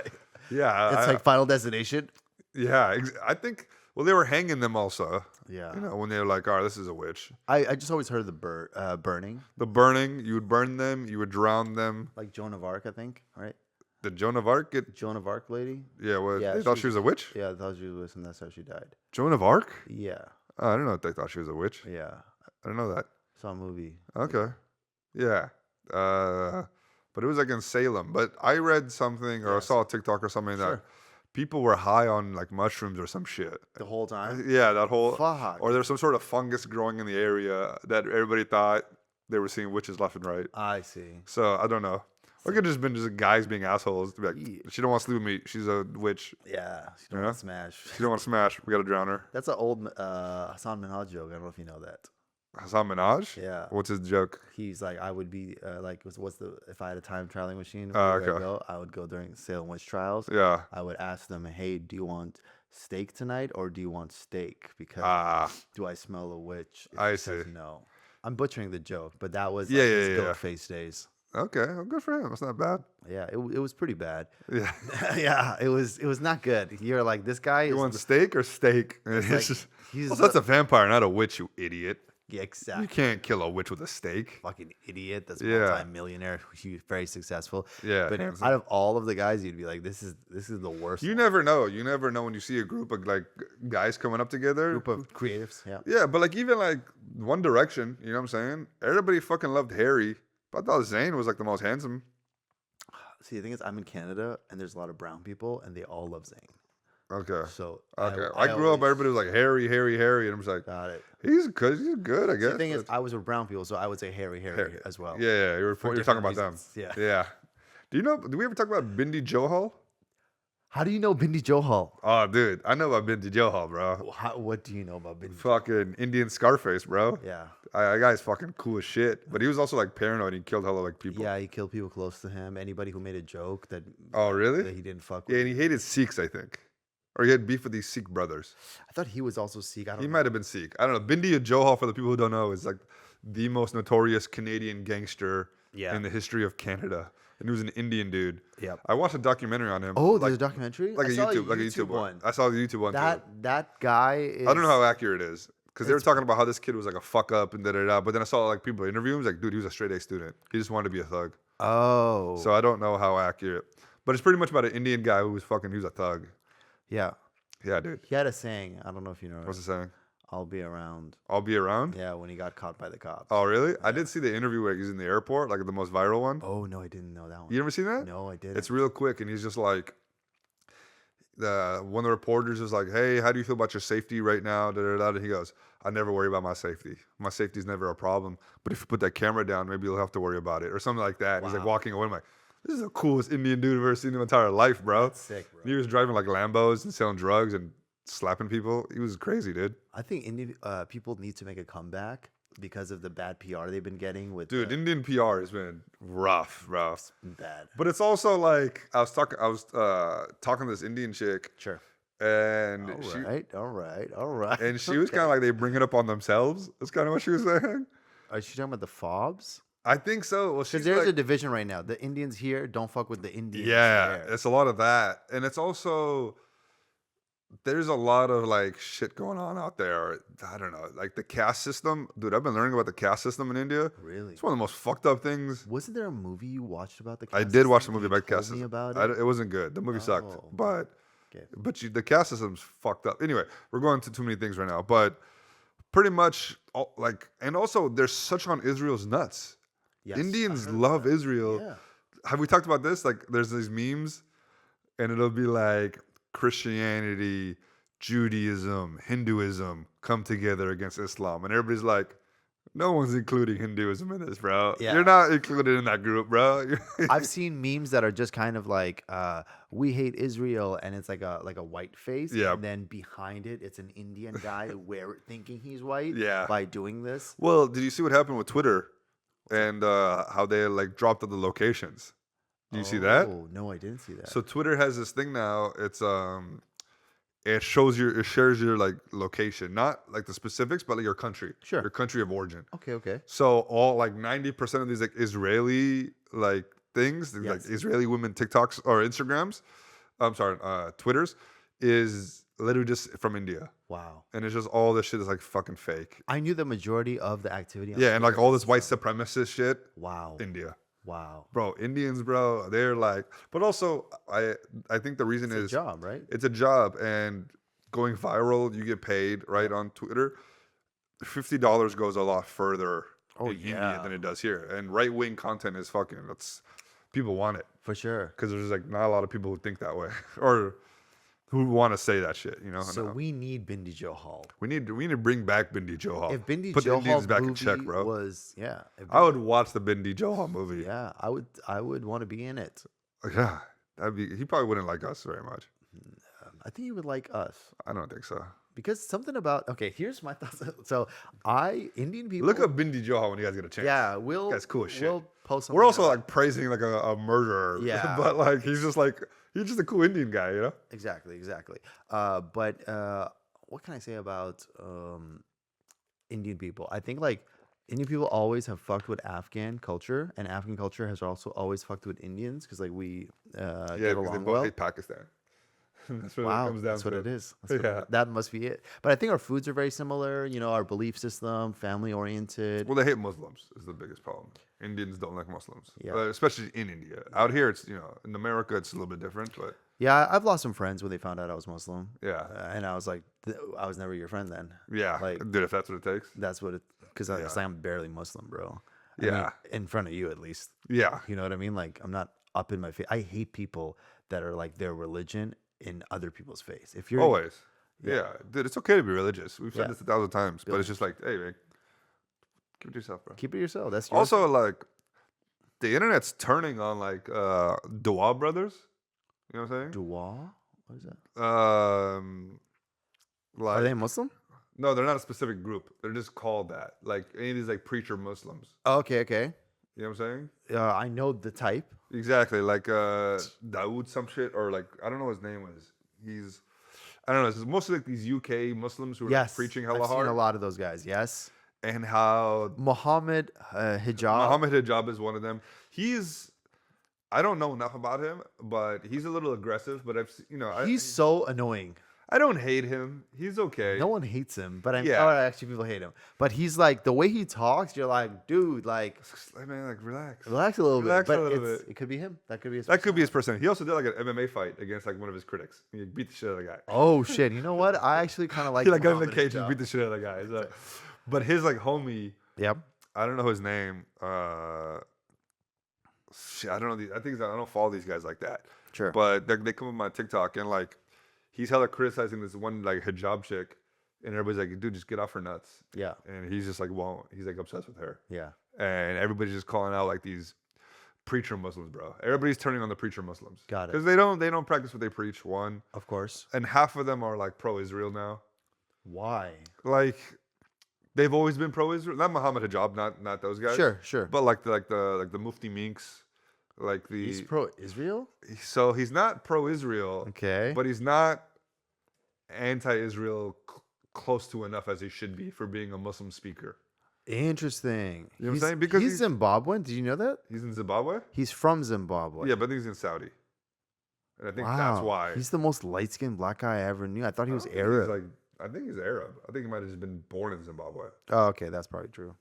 [SPEAKER 3] Yeah.
[SPEAKER 4] It's Final Destination.
[SPEAKER 3] Yeah. I think. Well, they were hanging them also.
[SPEAKER 4] Yeah.
[SPEAKER 3] When they were like, all right, this is a witch.
[SPEAKER 4] I just always heard of the burning.
[SPEAKER 3] The burning, you would burn them, you would drown them.
[SPEAKER 4] Like Joan of Arc, I think, right?
[SPEAKER 3] Did Joan of Arc get?
[SPEAKER 4] Joan of Arc lady?
[SPEAKER 3] Yeah, what?
[SPEAKER 4] Yeah,
[SPEAKER 3] They thought she was a witch?
[SPEAKER 4] Yeah, I thought she was, and that's how she died.
[SPEAKER 3] Joan of Arc?
[SPEAKER 4] Yeah.
[SPEAKER 3] Oh, I don't know if they thought she was a witch.
[SPEAKER 4] Yeah.
[SPEAKER 3] I don't know that.
[SPEAKER 4] Saw a movie.
[SPEAKER 3] Okay. Yeah. But it was in Salem. But I read something or I
[SPEAKER 4] Yes.
[SPEAKER 3] saw a TikTok or something that
[SPEAKER 4] Sure.
[SPEAKER 3] people were high on mushrooms or some shit.
[SPEAKER 4] The whole time?
[SPEAKER 3] Yeah, that whole.
[SPEAKER 4] Fuck.
[SPEAKER 3] Or there's some sort of fungus growing in the area that everybody thought they were seeing witches left and right.
[SPEAKER 4] I see.
[SPEAKER 3] So I don't know. Or it could just been just guys being assholes. To be like,
[SPEAKER 4] Yeah.
[SPEAKER 3] she don't want to sleep with me. She's a witch.
[SPEAKER 4] Yeah, she don't
[SPEAKER 3] Yeah?
[SPEAKER 4] want to smash.
[SPEAKER 3] She don't want to smash. We gotta drown her.
[SPEAKER 4] That's an old Hassan Minhaj joke. I don't know if you know that.
[SPEAKER 3] Hassan Minhaj.
[SPEAKER 4] Yeah.
[SPEAKER 3] What's his joke?
[SPEAKER 4] He's like, I would be like, what's the if I had a time traveling machine?
[SPEAKER 3] Oh,
[SPEAKER 4] where would I
[SPEAKER 3] okay.
[SPEAKER 4] go? I would go during Salem witch trials.
[SPEAKER 3] Yeah.
[SPEAKER 4] I would ask them, hey, do you want steak tonight or do you want steak? Because do I smell a witch? If
[SPEAKER 3] I
[SPEAKER 4] he says
[SPEAKER 3] see.
[SPEAKER 4] no. I'm butchering the joke, but that was
[SPEAKER 3] Yeah,
[SPEAKER 4] like
[SPEAKER 3] yeah,
[SPEAKER 4] his
[SPEAKER 3] yeah,
[SPEAKER 4] goat
[SPEAKER 3] yeah.
[SPEAKER 4] face days.
[SPEAKER 3] Okay. Well, good for him. That's not bad.
[SPEAKER 4] Yeah, it was pretty bad.
[SPEAKER 3] Yeah.
[SPEAKER 4] Yeah, it was not good. You're like, this guy
[SPEAKER 3] You
[SPEAKER 4] is
[SPEAKER 3] want steak or steak? It's
[SPEAKER 4] like,
[SPEAKER 3] just.
[SPEAKER 4] he's
[SPEAKER 3] Also, that's a vampire, not a witch, you idiot.
[SPEAKER 4] yeah,
[SPEAKER 3] You
[SPEAKER 4] exactly.
[SPEAKER 3] can't kill a witch with a steak.
[SPEAKER 4] Fucking idiot. That's a
[SPEAKER 3] Yeah.
[SPEAKER 4] multi-millionaire, very successful.
[SPEAKER 3] Yeah,
[SPEAKER 4] But
[SPEAKER 3] hands
[SPEAKER 4] out of all of the guys, you'd be like, this is the worst.
[SPEAKER 3] You
[SPEAKER 4] one.
[SPEAKER 3] never know. You never know when you see a group of like guys coming up together.
[SPEAKER 4] Group of creatives. Yeah.
[SPEAKER 3] Yeah, but like even like One Direction, you know what I'm saying? Everybody fucking loved Harry. But I thought Zayn was like the most handsome.
[SPEAKER 4] See, the thing is, I'm in Canada, and there's a lot of brown people, and they all love Zayn.
[SPEAKER 3] Okay.
[SPEAKER 4] So
[SPEAKER 3] Okay. I grew up,
[SPEAKER 4] always-
[SPEAKER 3] everybody was like Harry, Harry, Harry. And I'm just like,
[SPEAKER 4] got it.
[SPEAKER 3] he's good, I guess.
[SPEAKER 4] The thing is,
[SPEAKER 3] but-
[SPEAKER 4] I was with brown people, so I would say Harry
[SPEAKER 3] Harry.
[SPEAKER 4] as well.
[SPEAKER 3] Yeah, you're talking
[SPEAKER 4] different
[SPEAKER 3] about them.
[SPEAKER 4] reasons, yeah.
[SPEAKER 3] Yeah. Do we ever talk about Bindi Johal?
[SPEAKER 4] How do you know Bindi Johal?
[SPEAKER 3] Oh, dude. I know about Bindi Johal, bro.
[SPEAKER 4] What do you know about Bindi?
[SPEAKER 3] Fucking Indian Scarface, bro.
[SPEAKER 4] Yeah.
[SPEAKER 3] That guy's fucking cool as shit. But he was also like paranoid. He killed hella like people.
[SPEAKER 4] Yeah, he killed people close to him. Anybody who made a joke that
[SPEAKER 3] Oh, really?
[SPEAKER 4] that he didn't fuck
[SPEAKER 3] Yeah,
[SPEAKER 4] with.
[SPEAKER 3] and he hated Sikhs, I think. Or he had beef with these Sikh brothers.
[SPEAKER 4] I thought he was also Sikh. I don't
[SPEAKER 3] He
[SPEAKER 4] know.
[SPEAKER 3] might have been Sikh. I don't know. Bindi Johal, for the people who don't know, is like the most notorious Canadian gangster
[SPEAKER 4] Yeah.
[SPEAKER 3] in the history of Canada. And he was an Indian dude.
[SPEAKER 4] Yep.
[SPEAKER 3] I watched a documentary on him.
[SPEAKER 4] Oh,
[SPEAKER 3] like,
[SPEAKER 4] there's a documentary?
[SPEAKER 3] like
[SPEAKER 4] I
[SPEAKER 3] a
[SPEAKER 4] saw
[SPEAKER 3] YouTube one. I saw the YouTube one too.
[SPEAKER 4] That guy is
[SPEAKER 3] I don't know how accurate it is. Because they were talking about how this kid was like a fuck up and da-da-da. But then I saw like people interview him. He's like, dude, he was a straight A student. He just wanted to be a thug.
[SPEAKER 4] Oh.
[SPEAKER 3] So I don't know how accurate. But it's pretty much about an Indian guy who was he was a thug.
[SPEAKER 4] yeah.
[SPEAKER 3] Yeah, dude.
[SPEAKER 4] He had a saying. I don't know if you know
[SPEAKER 3] What's
[SPEAKER 4] it.
[SPEAKER 3] it saying?
[SPEAKER 4] I'll be around.
[SPEAKER 3] I'll be around?
[SPEAKER 4] Yeah, when he got caught by the cops.
[SPEAKER 3] Oh, really? I did see the interview where he's in the airport, like the most viral one.
[SPEAKER 4] Oh, no, I didn't know that one.
[SPEAKER 3] You ever seen that?
[SPEAKER 4] No, I didn't.
[SPEAKER 3] It's real quick, and he's just like, one of the reporters is like, hey, how do you feel about your safety right now? Da, da, da. And he goes, I never worry about my safety. My safety is never a problem. But if you put that camera down, maybe you'll have to worry about it or something like that. He's like
[SPEAKER 4] Wow.
[SPEAKER 3] walking away. I'm like, this is the coolest Indian dude I've ever seen in my entire life, bro.
[SPEAKER 4] That's sick, bro.
[SPEAKER 3] He was driving like Lambos and selling drugs and slapping people. He was crazy, dude.
[SPEAKER 4] I think Indian people need to make a comeback because of the bad PR they've been getting with
[SPEAKER 3] Dude, Indian PR has been rough, bro.
[SPEAKER 4] bad.
[SPEAKER 3] But it's also like I was talking to this Indian chick,
[SPEAKER 4] Sure.
[SPEAKER 3] and
[SPEAKER 4] All right.
[SPEAKER 3] and she was kind of like they bring it up on themselves. That's kind of what she was saying.
[SPEAKER 4] Are you talking about the fobs?
[SPEAKER 3] I think so. Well, she's
[SPEAKER 4] Because there's
[SPEAKER 3] like,
[SPEAKER 4] a division right now. The Indians here don't fuck with the Indians
[SPEAKER 3] yeah,
[SPEAKER 4] there.
[SPEAKER 3] it's a lot of that, and it's also there's a lot of like shit going on out there. I don't know, like the caste system, dude. I've been learning about the caste system in India.
[SPEAKER 4] Really?
[SPEAKER 3] It's one of the most fucked up things.
[SPEAKER 4] Wasn't there a movie you watched about the caste
[SPEAKER 3] I did watch the
[SPEAKER 4] system?
[SPEAKER 3] movie
[SPEAKER 4] You
[SPEAKER 3] about
[SPEAKER 4] told
[SPEAKER 3] caste
[SPEAKER 4] me
[SPEAKER 3] system.
[SPEAKER 4] about it?
[SPEAKER 3] It wasn't good. The movie sucked,
[SPEAKER 4] Oh,
[SPEAKER 3] but
[SPEAKER 4] okay.
[SPEAKER 3] the caste system's fucked up. Anyway, we're going to too many things right now, but pretty much and also they're such on Israel's nuts.
[SPEAKER 4] Yes,
[SPEAKER 3] Indians
[SPEAKER 4] I heard
[SPEAKER 3] love
[SPEAKER 4] that.
[SPEAKER 3] Israel.
[SPEAKER 4] Yeah.
[SPEAKER 3] Have we talked about this? Like, there's these memes, and it'll be like Christianity, Judaism, Hinduism come together against Islam, and everybody's like, no one's including Hinduism in this, bro.
[SPEAKER 4] Yeah.
[SPEAKER 3] You're not included in that group, bro.
[SPEAKER 4] I've seen memes that are just kind of like, we hate Israel, and it's like a white face.
[SPEAKER 3] Yeah.
[SPEAKER 4] And then behind it, it's an Indian guy thinking he's white.
[SPEAKER 3] Yeah.
[SPEAKER 4] By doing this.
[SPEAKER 3] Well, did you see what happened with Twitter and how they like dropped all the locations? Do you see that?
[SPEAKER 4] Oh no, I didn't see that.
[SPEAKER 3] So Twitter has this thing now. It's it shares your like location, not like the specifics, but like your country,
[SPEAKER 4] Sure.
[SPEAKER 3] your country of origin.
[SPEAKER 4] okay.
[SPEAKER 3] So all like 90% of these like Israeli like things, these, like
[SPEAKER 4] Yes.
[SPEAKER 3] Israeli women TikToks or Instagrams, I'm sorry, Twitters, is literally just from India,
[SPEAKER 4] Wow.
[SPEAKER 3] and it's just all this shit is like fucking fake.
[SPEAKER 4] I knew the majority of the activity. on
[SPEAKER 3] Yeah, and like
[SPEAKER 4] Twitter
[SPEAKER 3] all
[SPEAKER 4] was
[SPEAKER 3] this white
[SPEAKER 4] from-
[SPEAKER 3] supremacist shit,
[SPEAKER 4] Wow.
[SPEAKER 3] India.
[SPEAKER 4] Wow.
[SPEAKER 3] Bro, Indians, bro, they're like, but also I think the reason
[SPEAKER 4] It's a
[SPEAKER 3] is
[SPEAKER 4] job, right?
[SPEAKER 3] it's a job, and going viral, you get paid right on Twitter. $50 goes a lot further
[SPEAKER 4] Oh,
[SPEAKER 3] in India
[SPEAKER 4] yeah.
[SPEAKER 3] than it does here, and right wing content is fucking. That's people want it
[SPEAKER 4] For sure.
[SPEAKER 3] because there's like not a lot of people who think that way, or who want to say that shit. You know.
[SPEAKER 4] So
[SPEAKER 3] No.
[SPEAKER 4] we need Bindi Johal.
[SPEAKER 3] We need to bring back Bindi Johal.
[SPEAKER 4] If Bindi
[SPEAKER 3] Put the Indians
[SPEAKER 4] Johal
[SPEAKER 3] back in
[SPEAKER 4] movie
[SPEAKER 3] check, bro.
[SPEAKER 4] was if
[SPEAKER 3] I would watch the Bindi Johal movie.
[SPEAKER 4] yeah, I would want to be in it.
[SPEAKER 3] Yeah, that'd be. He probably wouldn't like us very much.
[SPEAKER 4] I think he would like us
[SPEAKER 3] I don't think so.
[SPEAKER 4] because something about here's my thoughts. So Indian people
[SPEAKER 3] Look up Bindi Johal when you guys get a chance.
[SPEAKER 4] Yeah, we'll
[SPEAKER 3] That's cool as shit.
[SPEAKER 4] We'll post something.
[SPEAKER 3] We're also
[SPEAKER 4] about-
[SPEAKER 3] like praising like a murderer.
[SPEAKER 4] Yeah.
[SPEAKER 3] but like he's just a cool Indian guy, you know?
[SPEAKER 4] exactly. But what can I say about Indian people? I think like Indian people always have fucked with Afghan culture, and Afghan culture has also always fucked with Indians because like we
[SPEAKER 3] Yeah,
[SPEAKER 4] get
[SPEAKER 3] because they
[SPEAKER 4] along
[SPEAKER 3] both
[SPEAKER 4] well.
[SPEAKER 3] hate Pakistan. That's what it
[SPEAKER 4] Wow,
[SPEAKER 3] comes down
[SPEAKER 4] that's what
[SPEAKER 3] to.
[SPEAKER 4] it is.
[SPEAKER 3] Yeah.
[SPEAKER 4] That must be it. But I think our foods are very similar. You know, our belief system, family oriented.
[SPEAKER 3] Well, they hate Muslims is the biggest problem. Indians don't like Muslims,
[SPEAKER 4] Yeah.
[SPEAKER 3] especially in India. Out here, it's in America, it's a little bit different, but
[SPEAKER 4] Yeah, I've lost some friends when they found out I was Muslim.
[SPEAKER 3] yeah,
[SPEAKER 4] And I was like, I was never your friend then.
[SPEAKER 3] yeah,
[SPEAKER 4] like-
[SPEAKER 3] dude, if that's what it takes,
[SPEAKER 4] That's what it, because
[SPEAKER 3] Yeah.
[SPEAKER 4] I'm barely Muslim, bro. I mean,
[SPEAKER 3] Yeah.
[SPEAKER 4] in front of you at least.
[SPEAKER 3] yeah,
[SPEAKER 4] You know what I mean? Like, I'm not up in my face. I hate people that are like their religion in other people's face. If you're
[SPEAKER 3] always,
[SPEAKER 4] Yeah.
[SPEAKER 3] yeah. Dude, it's okay to be religious. We've said
[SPEAKER 4] Yeah.
[SPEAKER 3] this 1,000 times, but it's just like, hey, man, keep it to yourself, bro.
[SPEAKER 4] keep it yourself. That's your
[SPEAKER 3] Also, like, the internet's turning on like Dua brothers. You know what I'm saying?
[SPEAKER 4] dua. What is that?
[SPEAKER 3] Like,
[SPEAKER 4] Are they Muslim?
[SPEAKER 3] no, they're not a specific group. They're just called that. Like any of these like preacher Muslims.
[SPEAKER 4] Oh, okay.
[SPEAKER 3] You know what I'm saying?
[SPEAKER 4] I know the type.
[SPEAKER 3] Exactly. Like Dawood some shit or like I don't know what his name was. I don't know. It's mostly like these UK Muslims who are like,
[SPEAKER 4] Yes,
[SPEAKER 3] preaching hella
[SPEAKER 4] I've
[SPEAKER 3] hard.
[SPEAKER 4] seen a lot of those guys. Yes,
[SPEAKER 3] And how
[SPEAKER 4] Muhammad Hijab.
[SPEAKER 3] Muhammad Hijab is one of them. I don't know enough about him, but he's a little aggressive. But
[SPEAKER 4] He's so annoying.
[SPEAKER 3] I don't hate him. He's okay.
[SPEAKER 4] No one hates him, but
[SPEAKER 3] Yeah.
[SPEAKER 4] actually people hate him. But he's like the way he talks. You're like, dude, like
[SPEAKER 3] Hey, man, like relax.
[SPEAKER 4] relax a little
[SPEAKER 3] Relax
[SPEAKER 4] bit.
[SPEAKER 3] a
[SPEAKER 4] But
[SPEAKER 3] little bit.
[SPEAKER 4] it could be him. That could be his.
[SPEAKER 3] That could be his person. He also did like an MMA fight against like one of his critics. He beat the shit out of the guy.
[SPEAKER 4] Oh shit! You know what? I actually kind of like.
[SPEAKER 3] He like got in the
[SPEAKER 4] Muhammad
[SPEAKER 3] cage and
[SPEAKER 4] Hijab.
[SPEAKER 3] beat the shit out of the guy. So, but his like homie,
[SPEAKER 4] Yep.
[SPEAKER 3] I don't know his name. Shit, I don't know. I don't follow these guys like that.
[SPEAKER 4] Sure.
[SPEAKER 3] But they come on my TikTok and like he's hella criticizing this one like hijab chick, and everybody's like, dude, just get off her nuts.
[SPEAKER 4] Yeah.
[SPEAKER 3] And he's just like, won't. He's like obsessed with her,
[SPEAKER 4] Yeah.
[SPEAKER 3] and everybody's just calling out like these preacher Muslims, bro. Everybody's turning on the preacher Muslims.
[SPEAKER 4] Got it.
[SPEAKER 3] Because they don't practice what they preach. One,
[SPEAKER 4] Of course.
[SPEAKER 3] and half of them are like pro-Israel now.
[SPEAKER 4] Why?
[SPEAKER 3] Like they've always been pro-Israel. Not Muhammad Hijab, not those guys.
[SPEAKER 4] Sure.
[SPEAKER 3] But like the Mufti Minks, like
[SPEAKER 4] He's pro-Israel.
[SPEAKER 3] so he's not pro-Israel,
[SPEAKER 4] Okay.
[SPEAKER 3] but he's not anti-Israel close to enough as he should be for being a Muslim speaker.
[SPEAKER 4] Interesting.
[SPEAKER 3] You know what I'm saying? Because
[SPEAKER 4] he's
[SPEAKER 3] he's-
[SPEAKER 4] Zimbabwean. Did you know that?
[SPEAKER 3] He's in Zimbabwe.
[SPEAKER 4] He's from Zimbabwe.
[SPEAKER 3] Yeah, but I think he's in Saudi, and I think
[SPEAKER 4] Wow.
[SPEAKER 3] that's why.
[SPEAKER 4] He's the most light-skinned black guy I ever knew. I thought he was
[SPEAKER 3] I don't think
[SPEAKER 4] Arab.
[SPEAKER 3] He's like I think he's Arab. I think he might have just been born in Zimbabwe.
[SPEAKER 4] Oh, okay, that's probably true.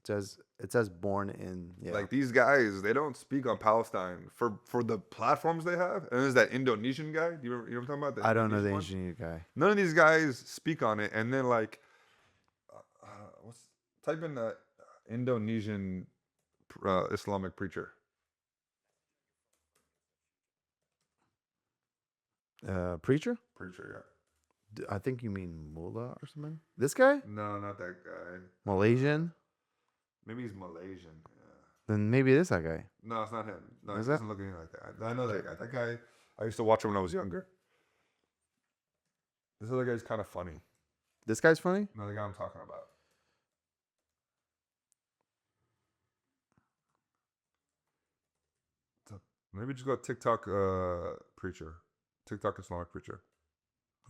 [SPEAKER 4] It says born in
[SPEAKER 3] Like these guys, they don't speak on Palestine for the platforms they have. And there's that Indonesian guy. Do you remember? You know what I'm talking about?
[SPEAKER 4] I don't know the
[SPEAKER 3] Indonesian one?
[SPEAKER 4] engineer guy.
[SPEAKER 3] None of these guys speak on it. And then like, type in Indonesian Islamic preacher.
[SPEAKER 4] Preacher?
[SPEAKER 3] Preacher,
[SPEAKER 4] I think you mean mullah or something. This guy?
[SPEAKER 3] yeah. No, not that guy.
[SPEAKER 4] Malaysian?
[SPEAKER 3] Maybe he's Malaysian. Yeah.
[SPEAKER 4] Then maybe it is that guy.
[SPEAKER 3] No, it's not him. No,
[SPEAKER 4] Is
[SPEAKER 3] he
[SPEAKER 4] that-
[SPEAKER 3] doesn't look anything like that. I know that guy. That guy, I used to watch him when I was younger. This other guy's kind of funny.
[SPEAKER 4] This guy's funny?
[SPEAKER 3] No, the guy I'm talking about. Maybe just go TikTok preacher. TikTok Islamic preacher.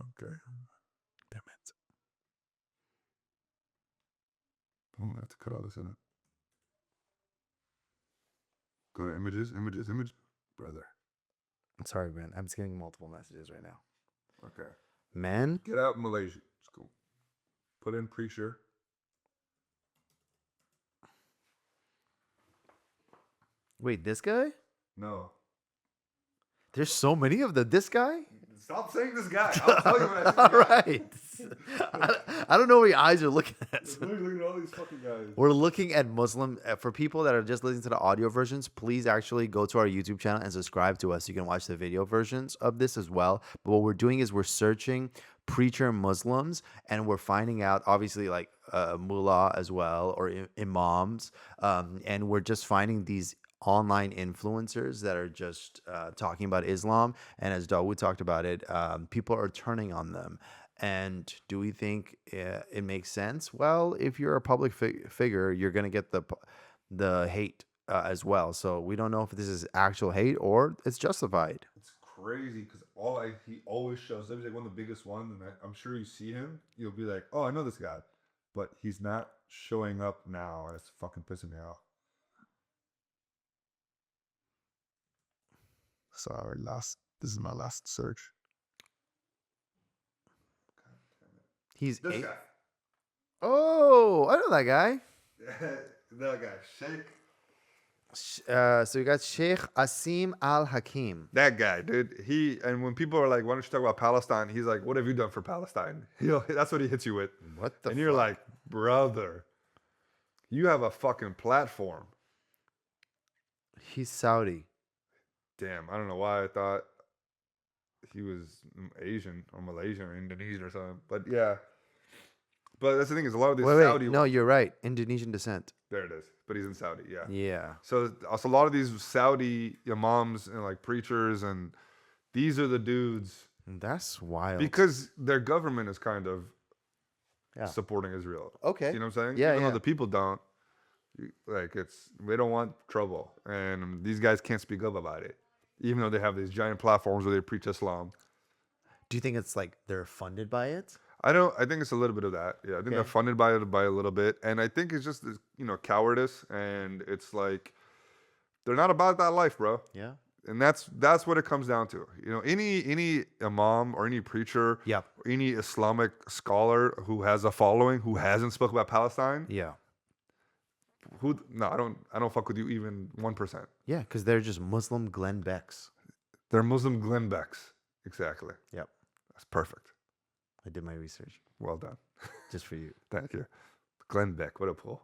[SPEAKER 3] Okay.
[SPEAKER 4] Damn it.
[SPEAKER 3] I'm gonna have to cut all this in it. Go to images. Brother.
[SPEAKER 4] I'm sorry, man. I'm just getting multiple messages right now.
[SPEAKER 3] Okay.
[SPEAKER 4] Man?
[SPEAKER 3] Get out Malaysia. Let's go. Put in preacher.
[SPEAKER 4] Wait, this guy?
[SPEAKER 3] No.
[SPEAKER 4] There's so many of them. This guy?
[SPEAKER 3] Stop saying this guy. I'll tell you when I see
[SPEAKER 4] All
[SPEAKER 3] the guy.
[SPEAKER 4] right. I don't know what your eyes are looking at.
[SPEAKER 3] Look at all these fucking guys.
[SPEAKER 4] We're looking at Muslim. For people that are just listening to the audio versions, please actually go to our YouTube channel and subscribe to us. You can watch the video versions of this as well. But what we're doing is we're searching preacher Muslims, and we're finding out, obviously, like mullah as well, or imams. And we're just finding these online influencers that are just talking about Islam. And as Dawood talked about it, people are turning on them. And do we think it makes sense? Well, if you're a public figure, you're going to get the hate as well. So we don't know if this is actual hate or it's justified.
[SPEAKER 3] It's crazy because he always shows. He's like one of the biggest ones, and I'm sure you see him, you'll be like, "Oh, I know this guy," but he's not showing up now, and it's fucking pissing me off. Sorry, this is my last search.
[SPEAKER 4] He's
[SPEAKER 3] This guy.
[SPEAKER 4] Oh, I know that guy.
[SPEAKER 3] That guy, Sheikh.
[SPEAKER 4] So you got Sheikh Asim Al Hakim.
[SPEAKER 3] That guy, dude. And when people are like, "Why don't you talk about Palestine?" He's like, "What have you done for Palestine?" That's what he hits you with.
[SPEAKER 4] What the?
[SPEAKER 3] And you're like, "Brother, you have a fucking platform."
[SPEAKER 4] He's Saudi.
[SPEAKER 3] Damn, I don't know why I thought he was Asian or Malaysian or Indonesian or something. But yeah. But that's the thing is a lot of these Saudi.
[SPEAKER 4] No, you're right. Indonesian descent.
[SPEAKER 3] There it is. But he's in Saudi, yeah.
[SPEAKER 4] Yeah.
[SPEAKER 3] So also a lot of these Saudi imams and like preachers, and these are the dudes
[SPEAKER 4] That's wild.
[SPEAKER 3] because their government is kind of
[SPEAKER 4] Yeah.
[SPEAKER 3] supporting Israel.
[SPEAKER 4] Okay.
[SPEAKER 3] You know what I'm saying?
[SPEAKER 4] Yeah,
[SPEAKER 3] Even
[SPEAKER 4] yeah.
[SPEAKER 3] though the people don't, like they don't want trouble, and these guys can't speak up about it, even though they have these giant platforms where they preach Islam.
[SPEAKER 4] Do you think it's like they're funded by it?
[SPEAKER 3] I think it's a little bit of that. Yeah, I think they're
[SPEAKER 4] Okay.
[SPEAKER 3] funded by it by a little bit, and I think it's just cowardice, and it's like they're not about that life, bro.
[SPEAKER 4] Yeah.
[SPEAKER 3] And that's what it comes down to. Any imam or any preacher,
[SPEAKER 4] Yeah.
[SPEAKER 3] or any Islamic scholar who has a following who hasn't spoke about Palestine,
[SPEAKER 4] Yeah.
[SPEAKER 3] I don't fuck with you even 1%.
[SPEAKER 4] Yeah, because they're just Muslim Glenn Becks.
[SPEAKER 3] They're Muslim Glenn Becks. Exactly.
[SPEAKER 4] Yep.
[SPEAKER 3] That's perfect.
[SPEAKER 4] I did my research
[SPEAKER 3] Well done.
[SPEAKER 4] just for you.
[SPEAKER 3] Thank you. Glenn Beck, what a pull.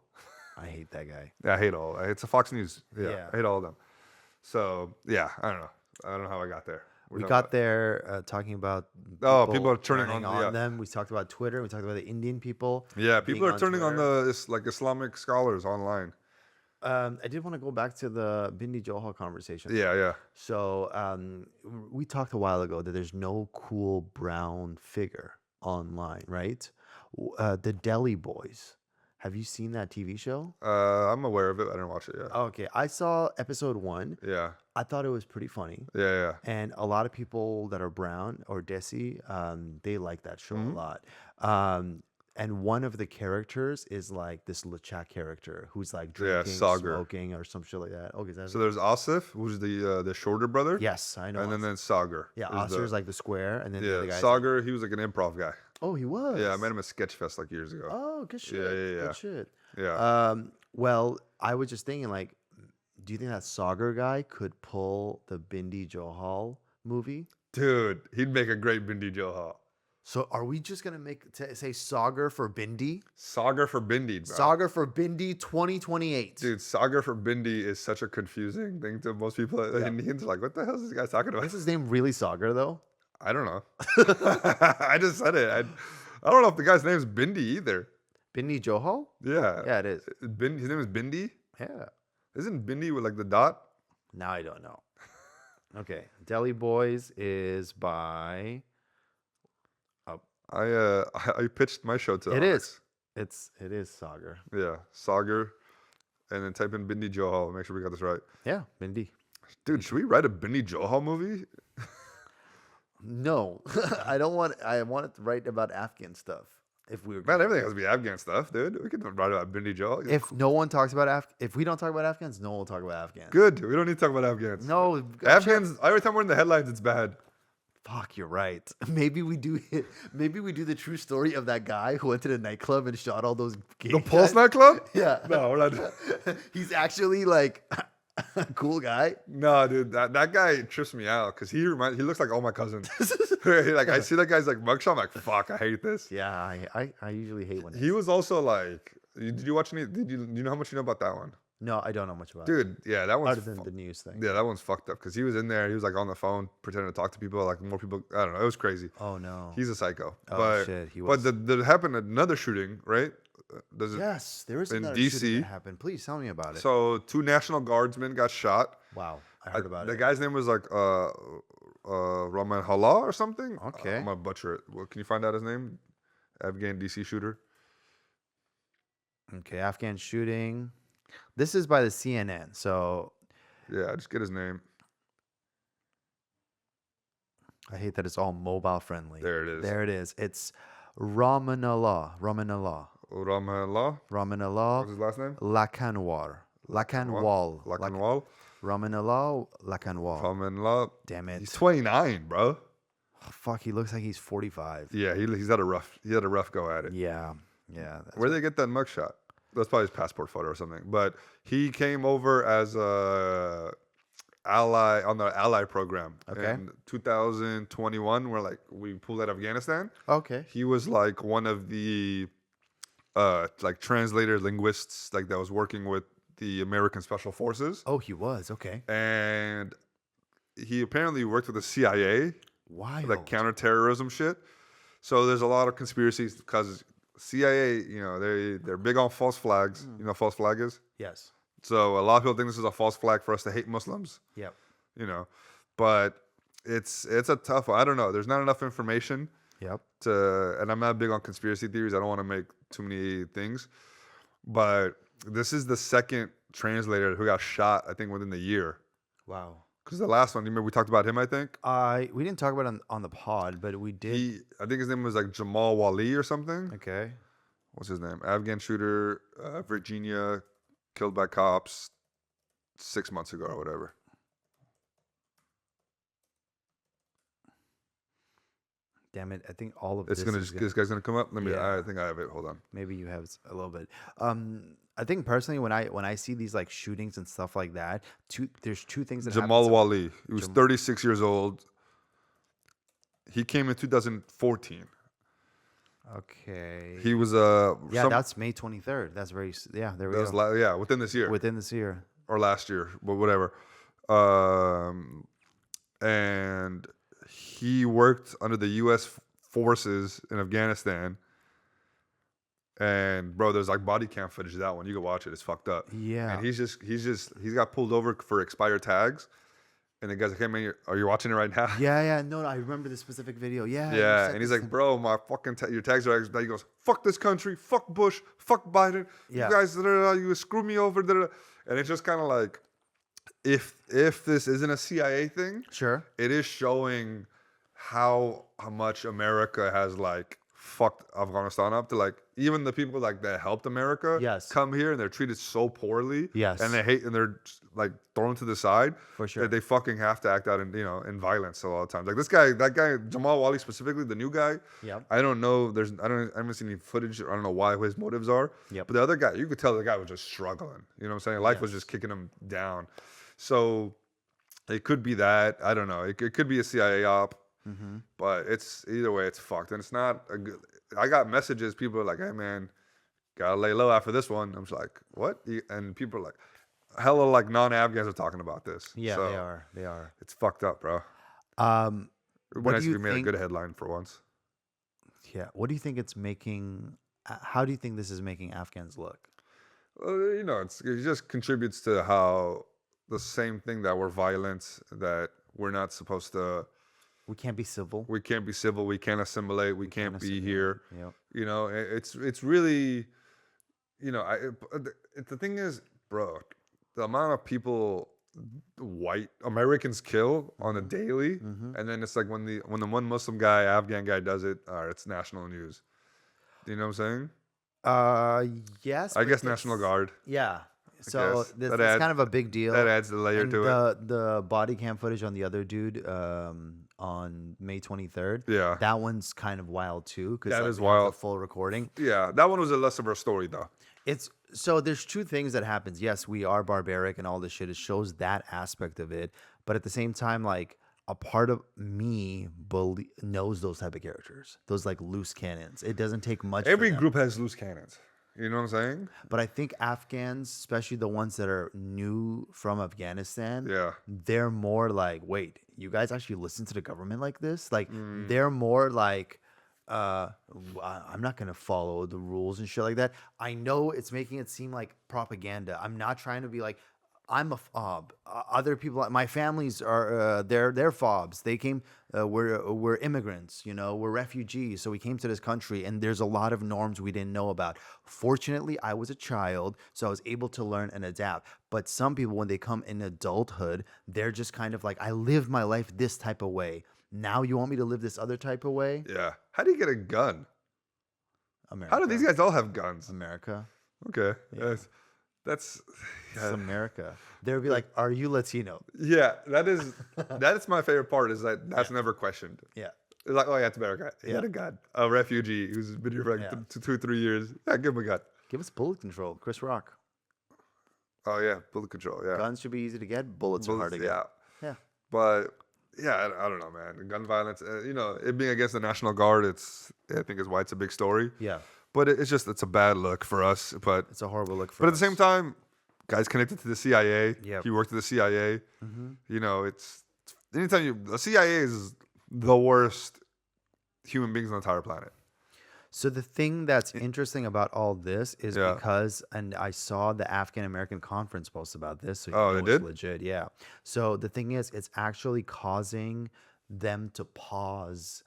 [SPEAKER 4] I hate that guy.
[SPEAKER 3] Yeah, I hate all. It's a Fox News. Yeah,
[SPEAKER 4] Yeah.
[SPEAKER 3] I hate all of them. So yeah, I don't know. I don't know how I got there.
[SPEAKER 4] We got there talking about
[SPEAKER 3] people are turning on- yeah.
[SPEAKER 4] them. We talked about Twitter. We talked about the Indian people.
[SPEAKER 3] Yeah,
[SPEAKER 4] being
[SPEAKER 3] people are turning on
[SPEAKER 4] Twitter.
[SPEAKER 3] the Islamic scholars online.
[SPEAKER 4] I did want to go back to the Bindi Johal conversation.
[SPEAKER 3] Yeah.
[SPEAKER 4] So we talked a while ago that there's no cool brown figure online, right? The Delhi Boys. Have you seen that TV show?
[SPEAKER 3] I'm aware of it. I didn't watch it yet.
[SPEAKER 4] Okay, I saw episode 1.
[SPEAKER 3] Yeah.
[SPEAKER 4] I thought it was pretty funny.
[SPEAKER 3] Yeah.
[SPEAKER 4] And a lot of people that are brown or Desi, they like that show
[SPEAKER 3] Mm-hmm.
[SPEAKER 4] a lot. And one of the characters is like this Lachak character who's like drinking,
[SPEAKER 3] Sagar.
[SPEAKER 4] smoking, or some shit like that. Okay, that's
[SPEAKER 3] So there's Asif, who's the shorter brother.
[SPEAKER 4] yes, I know.
[SPEAKER 3] And then Sagar.
[SPEAKER 4] yeah,
[SPEAKER 3] is
[SPEAKER 4] Oscar's like the square, and then the other
[SPEAKER 3] yeah,
[SPEAKER 4] guy's
[SPEAKER 3] Sagar, he was like an improv guy.
[SPEAKER 4] oh, he was.
[SPEAKER 3] Yeah, I met him at Sketchfest like years ago.
[SPEAKER 4] Oh, good shit.
[SPEAKER 3] Yeah.
[SPEAKER 4] Good shit.
[SPEAKER 3] Yeah.
[SPEAKER 4] Well, I was just thinking, like, do you think that Sagar guy could pull the Bindi Johal movie?
[SPEAKER 3] Dude, he'd make a great Bindi Johal.
[SPEAKER 4] So are we just gonna say Sagar for Bindi?
[SPEAKER 3] Sagar for Bindi, bro.
[SPEAKER 4] Sagar for Bindi 2028.
[SPEAKER 3] Dude, Sagar for Bindi is such a confusing thing to most people. Indians are like, what the hell is this guy talking about?
[SPEAKER 4] Is his name really Sagar though?
[SPEAKER 3] I don't know. I just said it. I don't know if the guy's name is Bindi either.
[SPEAKER 4] Bindi Johal?
[SPEAKER 3] Yeah.
[SPEAKER 4] Yeah, it is.
[SPEAKER 3] His name is Bindi?
[SPEAKER 4] Yeah.
[SPEAKER 3] Isn't Bindi with like the dot?
[SPEAKER 4] Now I don't know. Okay. Delhi Boys is by
[SPEAKER 3] I pitched my show to
[SPEAKER 4] It
[SPEAKER 3] Alex.
[SPEAKER 4] is. It is Sagar.
[SPEAKER 3] Yeah, Sagar, and then type in Bindi Johal. Make sure we got this right.
[SPEAKER 4] Yeah, Bindi.
[SPEAKER 3] Dude, should we write a Bindi Johal movie?
[SPEAKER 4] No. I don't want I want it to write about Afghan stuff. If we were
[SPEAKER 3] Man, everything has to be Afghan stuff, dude. We can write about Bindi Johal.
[SPEAKER 4] if no one talks about if we don't talk about Afghans, no one will talk about Afghans.
[SPEAKER 3] Good. We don't need to talk about Afghans.
[SPEAKER 4] No,
[SPEAKER 3] Afghans. Every time we're in the headlines, it's bad.
[SPEAKER 4] Fuck, you're right. Maybe we do it. Maybe we do the true story of that guy who went to the nightclub and shot all those gay
[SPEAKER 3] The Pulse
[SPEAKER 4] guys.
[SPEAKER 3] nightclub?
[SPEAKER 4] Yeah.
[SPEAKER 3] No, we're not.
[SPEAKER 4] He's actually like Cool guy.
[SPEAKER 3] No, dude, that guy trips me out because he looks like all my cousins. Like I see that guy's like mugshot, I'm like, fuck, I hate this.
[SPEAKER 4] Yeah, I usually hate when
[SPEAKER 3] He was also like, did you watch any? Do you know how much you know about that one,
[SPEAKER 4] No, I don't know much about it.
[SPEAKER 3] dude? Yeah, that one's
[SPEAKER 4] Other than the news thing.
[SPEAKER 3] yeah, that one's fucked up because he was in there. He was like on the phone pretending to talk to people, like more people. I don't know. It was crazy.
[SPEAKER 4] Oh no.
[SPEAKER 3] He's a psycho.
[SPEAKER 4] Oh,
[SPEAKER 3] but
[SPEAKER 4] shit, he
[SPEAKER 3] but
[SPEAKER 4] was.
[SPEAKER 3] there happened another shooting, right? Does it?
[SPEAKER 4] Yes, there is
[SPEAKER 3] in
[SPEAKER 4] another
[SPEAKER 3] DC.
[SPEAKER 4] shooting that happened. Please tell me about it.
[SPEAKER 3] So 2 National Guardsmen got shot.
[SPEAKER 4] Wow, I heard about
[SPEAKER 3] The
[SPEAKER 4] it.
[SPEAKER 3] guy's name was like Rahman Hala or something.
[SPEAKER 4] Okay.
[SPEAKER 3] I'm gonna butcher it. Well, can you find out his name? Afghan DC shooter.
[SPEAKER 4] Okay, Afghan shooting. This is by the CNN. So
[SPEAKER 3] Yeah, just get his name.
[SPEAKER 4] I hate that it's all mobile friendly.
[SPEAKER 3] There it is.
[SPEAKER 4] There it is. It's Ramanallah.
[SPEAKER 3] Rahman Hala.
[SPEAKER 4] Ramanallah
[SPEAKER 3] What's his last name?
[SPEAKER 4] Lakanwar. Lakanwal.
[SPEAKER 3] Lakanwal.
[SPEAKER 4] Ramanallah Lakanwal.
[SPEAKER 3] Rahman Hala.
[SPEAKER 4] Damn it.
[SPEAKER 3] He's 29, bro.
[SPEAKER 4] Oh, fuck, he looks like he's 45.
[SPEAKER 3] Yeah, he's had a rough go at it.
[SPEAKER 4] Yeah. Yeah. That's
[SPEAKER 3] Where'd they get that mugshot? That's probably his passport photo or something. But he came over as a ally on the ally program
[SPEAKER 4] Okay.
[SPEAKER 3] in 2021, where like we pulled out of Afghanistan.
[SPEAKER 4] okay.
[SPEAKER 3] He was like one of the like translator linguists like that was working with the American Special Forces,
[SPEAKER 4] Oh, he was. Okay.
[SPEAKER 3] and he apparently worked with the CIA,
[SPEAKER 4] Wild.
[SPEAKER 3] like counterterrorism shit. So there's a lot of conspiracies because CIA, you know, they're big on false flags. You know what false flag is?
[SPEAKER 4] Yes.
[SPEAKER 3] So a lot of people think this is a false flag for us to hate Muslims,
[SPEAKER 4] Yep.
[SPEAKER 3] you know, but it's a tough one. I don't know. There's not enough information
[SPEAKER 4] Yep.
[SPEAKER 3] and I'm not big on conspiracy theories. I don't want to make too many things, but this is the second translator who got shot, I think, within the year.
[SPEAKER 4] Wow.
[SPEAKER 3] Because the last one, you remember we talked about him, I think?
[SPEAKER 4] We didn't talk about it on the pod, but we did.
[SPEAKER 3] I think his name was like Jamal Wali or something.
[SPEAKER 4] Okay.
[SPEAKER 3] What's his name? Afghan shooter, Virginia, killed by cops 6 months ago or whatever.
[SPEAKER 4] Damn it! I think all of
[SPEAKER 3] It's
[SPEAKER 4] this
[SPEAKER 3] gonna
[SPEAKER 4] is
[SPEAKER 3] this guy's gonna come up.
[SPEAKER 4] Yeah.
[SPEAKER 3] I think I have it. Hold on.
[SPEAKER 4] maybe you have a little bit. I think personally, when I see these like shootings and stuff like that, there's two things that
[SPEAKER 3] Jamal
[SPEAKER 4] happen.
[SPEAKER 3] Wali. He was 36 years old. He came in 2014.
[SPEAKER 4] Okay.
[SPEAKER 3] He was
[SPEAKER 4] Yeah, that's May 23rd. That's very. Yeah, there we go.
[SPEAKER 3] yeah, within this year
[SPEAKER 4] Within this year.
[SPEAKER 3] or last year, but whatever. And he worked under the U.S. forces in Afghanistan. And bro, there's like body cam footage of that one. You can watch it. It's fucked up.
[SPEAKER 4] Yeah.
[SPEAKER 3] And he's got pulled over for expired tags. And the guy's like, hey man, are you watching it right now?
[SPEAKER 4] Yeah. No, I remember the specific video. Yeah. you
[SPEAKER 3] Yeah,
[SPEAKER 4] said
[SPEAKER 3] and he's
[SPEAKER 4] this
[SPEAKER 3] like, bro, my fucking your tags are expired. He goes, fuck this country, fuck Bush, fuck Biden.
[SPEAKER 4] Yeah.
[SPEAKER 3] You guys, you screw me over. And it's just kind of like, if this isn't a CIA thing,
[SPEAKER 4] Sure.
[SPEAKER 3] it is showing how much America has like fucked Afghanistan up to like even the people like that helped America
[SPEAKER 4] Yes.
[SPEAKER 3] come here and they're treated so poorly.
[SPEAKER 4] Yes.
[SPEAKER 3] And they're like thrown to the side.
[SPEAKER 4] For sure.
[SPEAKER 3] That they fucking have to act out in violence a lot of times. Like that guy Jamal Wali specifically, the new guy.
[SPEAKER 4] Yep.
[SPEAKER 3] I don't know. I haven't seen any footage. I don't know why his motives are.
[SPEAKER 4] Yep.
[SPEAKER 3] But the other guy, you could tell the guy was just struggling. You know what I'm saying? Life was just kicking him down. So it could be that. I don't know. It could be a CIA op.
[SPEAKER 4] Mm-hmm.
[SPEAKER 3] But it's either way, it's fucked, and it's not a good. I got messages. People are like, "Hey, man, gotta lay low after this one." I'm just like, "What?" And people are like, hella like non-Afghans are talking about this.
[SPEAKER 4] Yeah,
[SPEAKER 3] So
[SPEAKER 4] they are. They are.
[SPEAKER 3] It's fucked up, bro. It would be
[SPEAKER 4] What
[SPEAKER 3] nice
[SPEAKER 4] do
[SPEAKER 3] if
[SPEAKER 4] you
[SPEAKER 3] we made a
[SPEAKER 4] think?
[SPEAKER 3] good headline for once.
[SPEAKER 4] Yeah. What do you think it's making? How do you think this is making Afghans look?
[SPEAKER 3] You know, it just contributes to how the same thing that we're violent, that we're not supposed to.
[SPEAKER 4] We can't be civil.
[SPEAKER 3] We can't be civil. We can't assimilate. We can't be here.
[SPEAKER 4] Yep.
[SPEAKER 3] You know, it's really, you know, the thing is, bro, the amount of people white Americans kill on a daily, and then it's like when the one Muslim guy, Afghan guy does it, it's national news. Do you know what I'm saying?
[SPEAKER 4] Yes.
[SPEAKER 3] I
[SPEAKER 4] but
[SPEAKER 3] guess
[SPEAKER 4] that's-
[SPEAKER 3] National Guard.
[SPEAKER 4] Yeah. So
[SPEAKER 3] guess.
[SPEAKER 4] this
[SPEAKER 3] That
[SPEAKER 4] is
[SPEAKER 3] adds-
[SPEAKER 4] kind of a big deal.
[SPEAKER 3] That adds the layer
[SPEAKER 4] And
[SPEAKER 3] to it.
[SPEAKER 4] the body cam footage on the other dude on May 23rd.
[SPEAKER 3] Yeah.
[SPEAKER 4] That one's kind of wild too.
[SPEAKER 3] That is
[SPEAKER 4] The
[SPEAKER 3] wild.
[SPEAKER 4] full recording.
[SPEAKER 3] Yeah, that one was a less of a story though.
[SPEAKER 4] It's So there's two things that happens. Yes, we are barbaric and all this shit. It shows that aspect of it, but at the same time, like a part of me knows those type of characters, those like loose cannons. It doesn't take much.
[SPEAKER 3] Every
[SPEAKER 4] for them.
[SPEAKER 3] group has loose cannons. You know what I'm saying?
[SPEAKER 4] But I think Afghans, especially the ones that are new from Afghanistan,
[SPEAKER 3] Yeah.
[SPEAKER 4] they're more like, wait, you guys actually listen to the government like this? Like, they're more like, I'm not going to follow the rules and shit like that. I know it's making it seem like propaganda. I'm not trying to be like, I'm a fob. Other people, my families are, they're fobs. They came, we're immigrants, you know, we're refugees. So we came to this country and there's a lot of norms we didn't know about. Fortunately, I was a child, so I was able to learn and adapt. But some people, when they come in adulthood, they're just kind of like, I lived my life this type of way. Now you want me to live this other type of way?
[SPEAKER 3] Yeah. How do you get a gun?
[SPEAKER 4] America.
[SPEAKER 3] How do these guys all have guns?
[SPEAKER 4] America.
[SPEAKER 3] Okay. That's
[SPEAKER 4] It's America. They'll be like, "Are you Latino?"
[SPEAKER 3] yeah, that is my favorite part is that's never questioned.
[SPEAKER 4] Yeah.
[SPEAKER 3] It's like, oh yeah, it's America. He
[SPEAKER 4] Yeah.
[SPEAKER 3] got a gun. A refugee who's been here for like 2 3 years. Yeah, give him a gun.
[SPEAKER 4] Give us bullet control, Chris Rock.
[SPEAKER 3] Oh yeah, bullet control. Yeah.
[SPEAKER 4] Guns should be easy to get. Bullets are hard to get.
[SPEAKER 3] Yeah.
[SPEAKER 4] Yeah.
[SPEAKER 3] But yeah, I don't know, man. Gun violence, you know, it being against the National Guard, I think is why it's a big story.
[SPEAKER 4] Yeah.
[SPEAKER 3] But it's a bad look for us. But
[SPEAKER 4] It's a horrible look for
[SPEAKER 3] But at
[SPEAKER 4] us.
[SPEAKER 3] the same time, guys connected to the CIA.
[SPEAKER 4] Yep.
[SPEAKER 3] He worked at the CIA. You know, it's anytime the CIA is the worst human beings on the entire planet.
[SPEAKER 4] So the thing that's interesting about all this is
[SPEAKER 3] Yeah.
[SPEAKER 4] because, and I saw the Afghan American Conference post about this. So you
[SPEAKER 3] Oh,
[SPEAKER 4] know
[SPEAKER 3] they
[SPEAKER 4] it's
[SPEAKER 3] did?
[SPEAKER 4] legit. Yeah. So the thing is, it's actually causing them to pause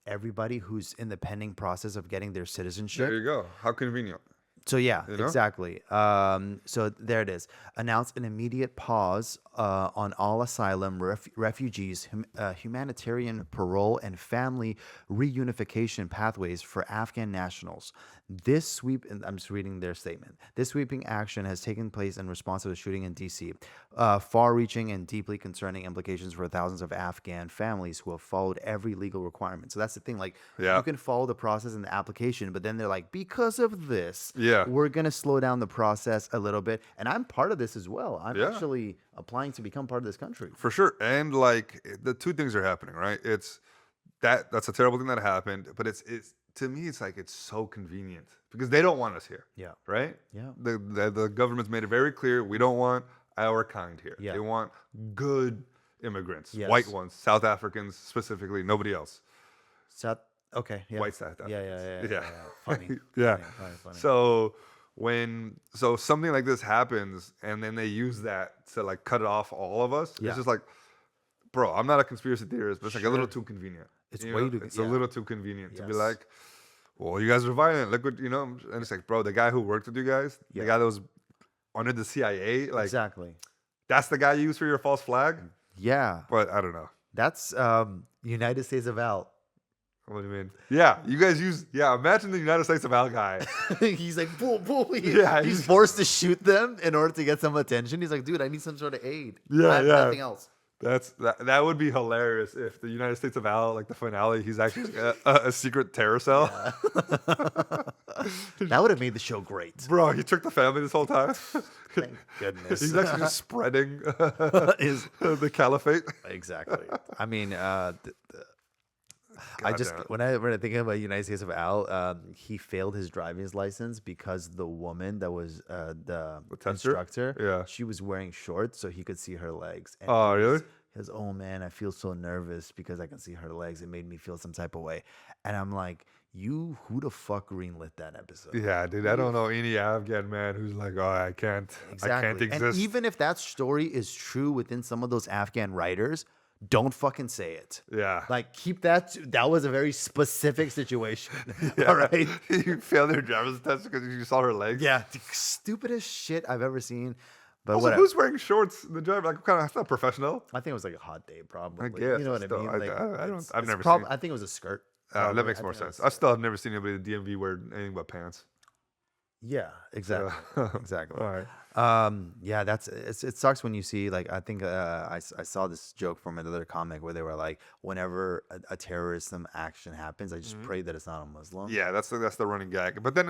[SPEAKER 4] everybody who's in the pending process of getting their citizenship.
[SPEAKER 3] There you go. How convenient.
[SPEAKER 4] So yeah,
[SPEAKER 3] You know?
[SPEAKER 4] exactly. So there it is. Announced an immediate pause on all asylum refugees, humanitarian parole, and family reunification pathways for Afghan nationals. This sweep, and I'm just reading their statement. This sweeping action has taken place in response to the shooting in D.C. Far-reaching and deeply concerning implications for thousands of Afghan families who have followed every legal requirement. So that's the thing. Like,
[SPEAKER 3] Yeah.
[SPEAKER 4] you can follow the process in the application, but then they're like, because of this,
[SPEAKER 3] Yeah.
[SPEAKER 4] we're going to slow down the process a little bit. And I'm part of this as well. I'm
[SPEAKER 3] Yeah.
[SPEAKER 4] actually applying to become part of this country.
[SPEAKER 3] For sure. And like the two things are happening, right? It's that's a terrible thing that happened, but it's to me it's like it's so convenient because they don't want us here.
[SPEAKER 4] Yeah.
[SPEAKER 3] Right?
[SPEAKER 4] Yeah.
[SPEAKER 3] The government's made it very clear we don't want our kind here.
[SPEAKER 4] Yeah.
[SPEAKER 3] They want good immigrants,
[SPEAKER 4] Yes.
[SPEAKER 3] white ones, South Africans specifically, nobody else.
[SPEAKER 4] South, okay. Yeah.
[SPEAKER 3] White South
[SPEAKER 4] Yeah.
[SPEAKER 3] Africans.
[SPEAKER 4] Yeah. Funny.
[SPEAKER 3] Yeah.
[SPEAKER 4] Funny.
[SPEAKER 3] So so something like this happens and then they use that to like cut off all of us,
[SPEAKER 4] Yeah.
[SPEAKER 3] it's just like, bro, I'm not a conspiracy theorist, but it's like a little too convenient.
[SPEAKER 4] It's
[SPEAKER 3] You
[SPEAKER 4] way
[SPEAKER 3] know?
[SPEAKER 4] too-
[SPEAKER 3] It's
[SPEAKER 4] yeah.
[SPEAKER 3] a little too convenient to be
[SPEAKER 4] Yes.
[SPEAKER 3] like, well, you guys are violent. Look what and it's like, bro, the guy who worked with you guys,
[SPEAKER 4] Yeah.
[SPEAKER 3] the guy that was under the CIA, like
[SPEAKER 4] Exactly.
[SPEAKER 3] that's the guy you use for your false flag.
[SPEAKER 4] Yeah.
[SPEAKER 3] But I don't know.
[SPEAKER 4] That's United States of Al.
[SPEAKER 3] What do you mean? Yeah, you guys use. Yeah, imagine the United States of Al guy.
[SPEAKER 4] He's like, boom, boom.
[SPEAKER 3] Yeah,
[SPEAKER 4] He's
[SPEAKER 3] he's-
[SPEAKER 4] forced to shoot them in order to get some attention. He's like, dude, I need some sort of aid.
[SPEAKER 3] Yeah,
[SPEAKER 4] I have
[SPEAKER 3] yeah.
[SPEAKER 4] nothing else.
[SPEAKER 3] That would be hilarious if the United States of Al, like the finale, he's actually a secret terror cell.
[SPEAKER 4] That would have made the show great.
[SPEAKER 3] Bro, he took the family this whole time.
[SPEAKER 4] Thank goodness.
[SPEAKER 3] He's actually just spreading the caliphate.
[SPEAKER 4] Exactly. I mean, I just
[SPEAKER 3] damn it.
[SPEAKER 4] when I think about United States of Al, he failed his driving license because the woman that was the
[SPEAKER 3] tester?
[SPEAKER 4] instructor,
[SPEAKER 3] Yeah.
[SPEAKER 4] she was wearing shorts so he could see her legs. And
[SPEAKER 3] Oh,
[SPEAKER 4] he was-
[SPEAKER 3] really?
[SPEAKER 4] He goes, oh man, I feel so nervous because I can see her legs. It made me feel some type of way, and I'm like, who the fuck greenlit that episode?
[SPEAKER 3] Yeah, dude, I don't know any Afghan man who's like, oh, I can't
[SPEAKER 4] Exactly.
[SPEAKER 3] exist.
[SPEAKER 4] And even if that story is true within some of those Afghan writers, don't fucking say it.
[SPEAKER 3] Yeah.
[SPEAKER 4] Like, keep that. That was a very specific situation.
[SPEAKER 3] Yeah.
[SPEAKER 4] All right.
[SPEAKER 3] You failed your driver's test because you saw her legs.
[SPEAKER 4] Yeah. The stupidest shit I've ever seen. But
[SPEAKER 3] Also,
[SPEAKER 4] whatever.
[SPEAKER 3] who's wearing shorts in the driver? Like, kind of, that's not professional.
[SPEAKER 4] I think it was like a hot day, probably.
[SPEAKER 3] I guess.
[SPEAKER 4] You know what
[SPEAKER 3] Still,
[SPEAKER 4] I mean?
[SPEAKER 3] I
[SPEAKER 4] Like,
[SPEAKER 3] don't.
[SPEAKER 4] it's-
[SPEAKER 3] I've
[SPEAKER 4] it's
[SPEAKER 3] never
[SPEAKER 4] prob-
[SPEAKER 3] seen.
[SPEAKER 4] I think it was a skirt.
[SPEAKER 3] That
[SPEAKER 4] probably.
[SPEAKER 3] makes
[SPEAKER 4] I
[SPEAKER 3] more
[SPEAKER 4] think it was
[SPEAKER 3] sense.
[SPEAKER 4] a
[SPEAKER 3] I still have never seen anybody at the DMV wear anything but pants.
[SPEAKER 4] Yeah, exactly. Exactly.
[SPEAKER 3] All right.
[SPEAKER 4] Yeah, it sucks when you see, like, I think I saw this joke from another comic where they were like, whenever a terrorism action happens, I just pray that it's not a Muslim.
[SPEAKER 3] Yeah, that's the running gag. But then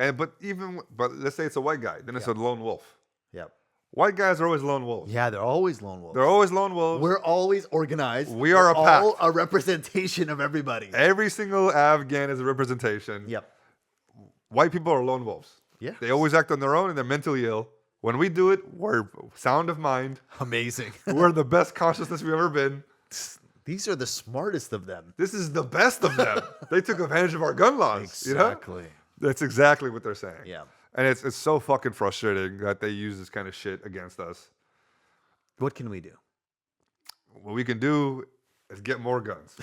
[SPEAKER 3] But let's say it's a white guy, then it's a lone wolf.
[SPEAKER 4] Yep.
[SPEAKER 3] White guys are always lone wolves.
[SPEAKER 4] Yeah, they're always lone wolves.
[SPEAKER 3] They're always lone wolves.
[SPEAKER 4] We're always organized.
[SPEAKER 3] We are
[SPEAKER 4] We're
[SPEAKER 3] a pack.
[SPEAKER 4] all a representation of everybody.
[SPEAKER 3] Every single Afghan is a representation.
[SPEAKER 4] Yep.
[SPEAKER 3] White people are lone wolves.
[SPEAKER 4] Yeah.
[SPEAKER 3] They always act on their own and they're mentally ill. When we do it, we're sound of mind.
[SPEAKER 4] Amazing.
[SPEAKER 3] We're the best consciousness we've ever been.
[SPEAKER 4] These are the smartest of them.
[SPEAKER 3] This is the best of them. They took advantage of our gun laws.
[SPEAKER 4] Exactly.
[SPEAKER 3] You know? That's exactly what they're saying.
[SPEAKER 4] Yeah.
[SPEAKER 3] And it's so fucking frustrating that they use this kind of shit against us.
[SPEAKER 4] What can we do?
[SPEAKER 3] What we can do is get more guns.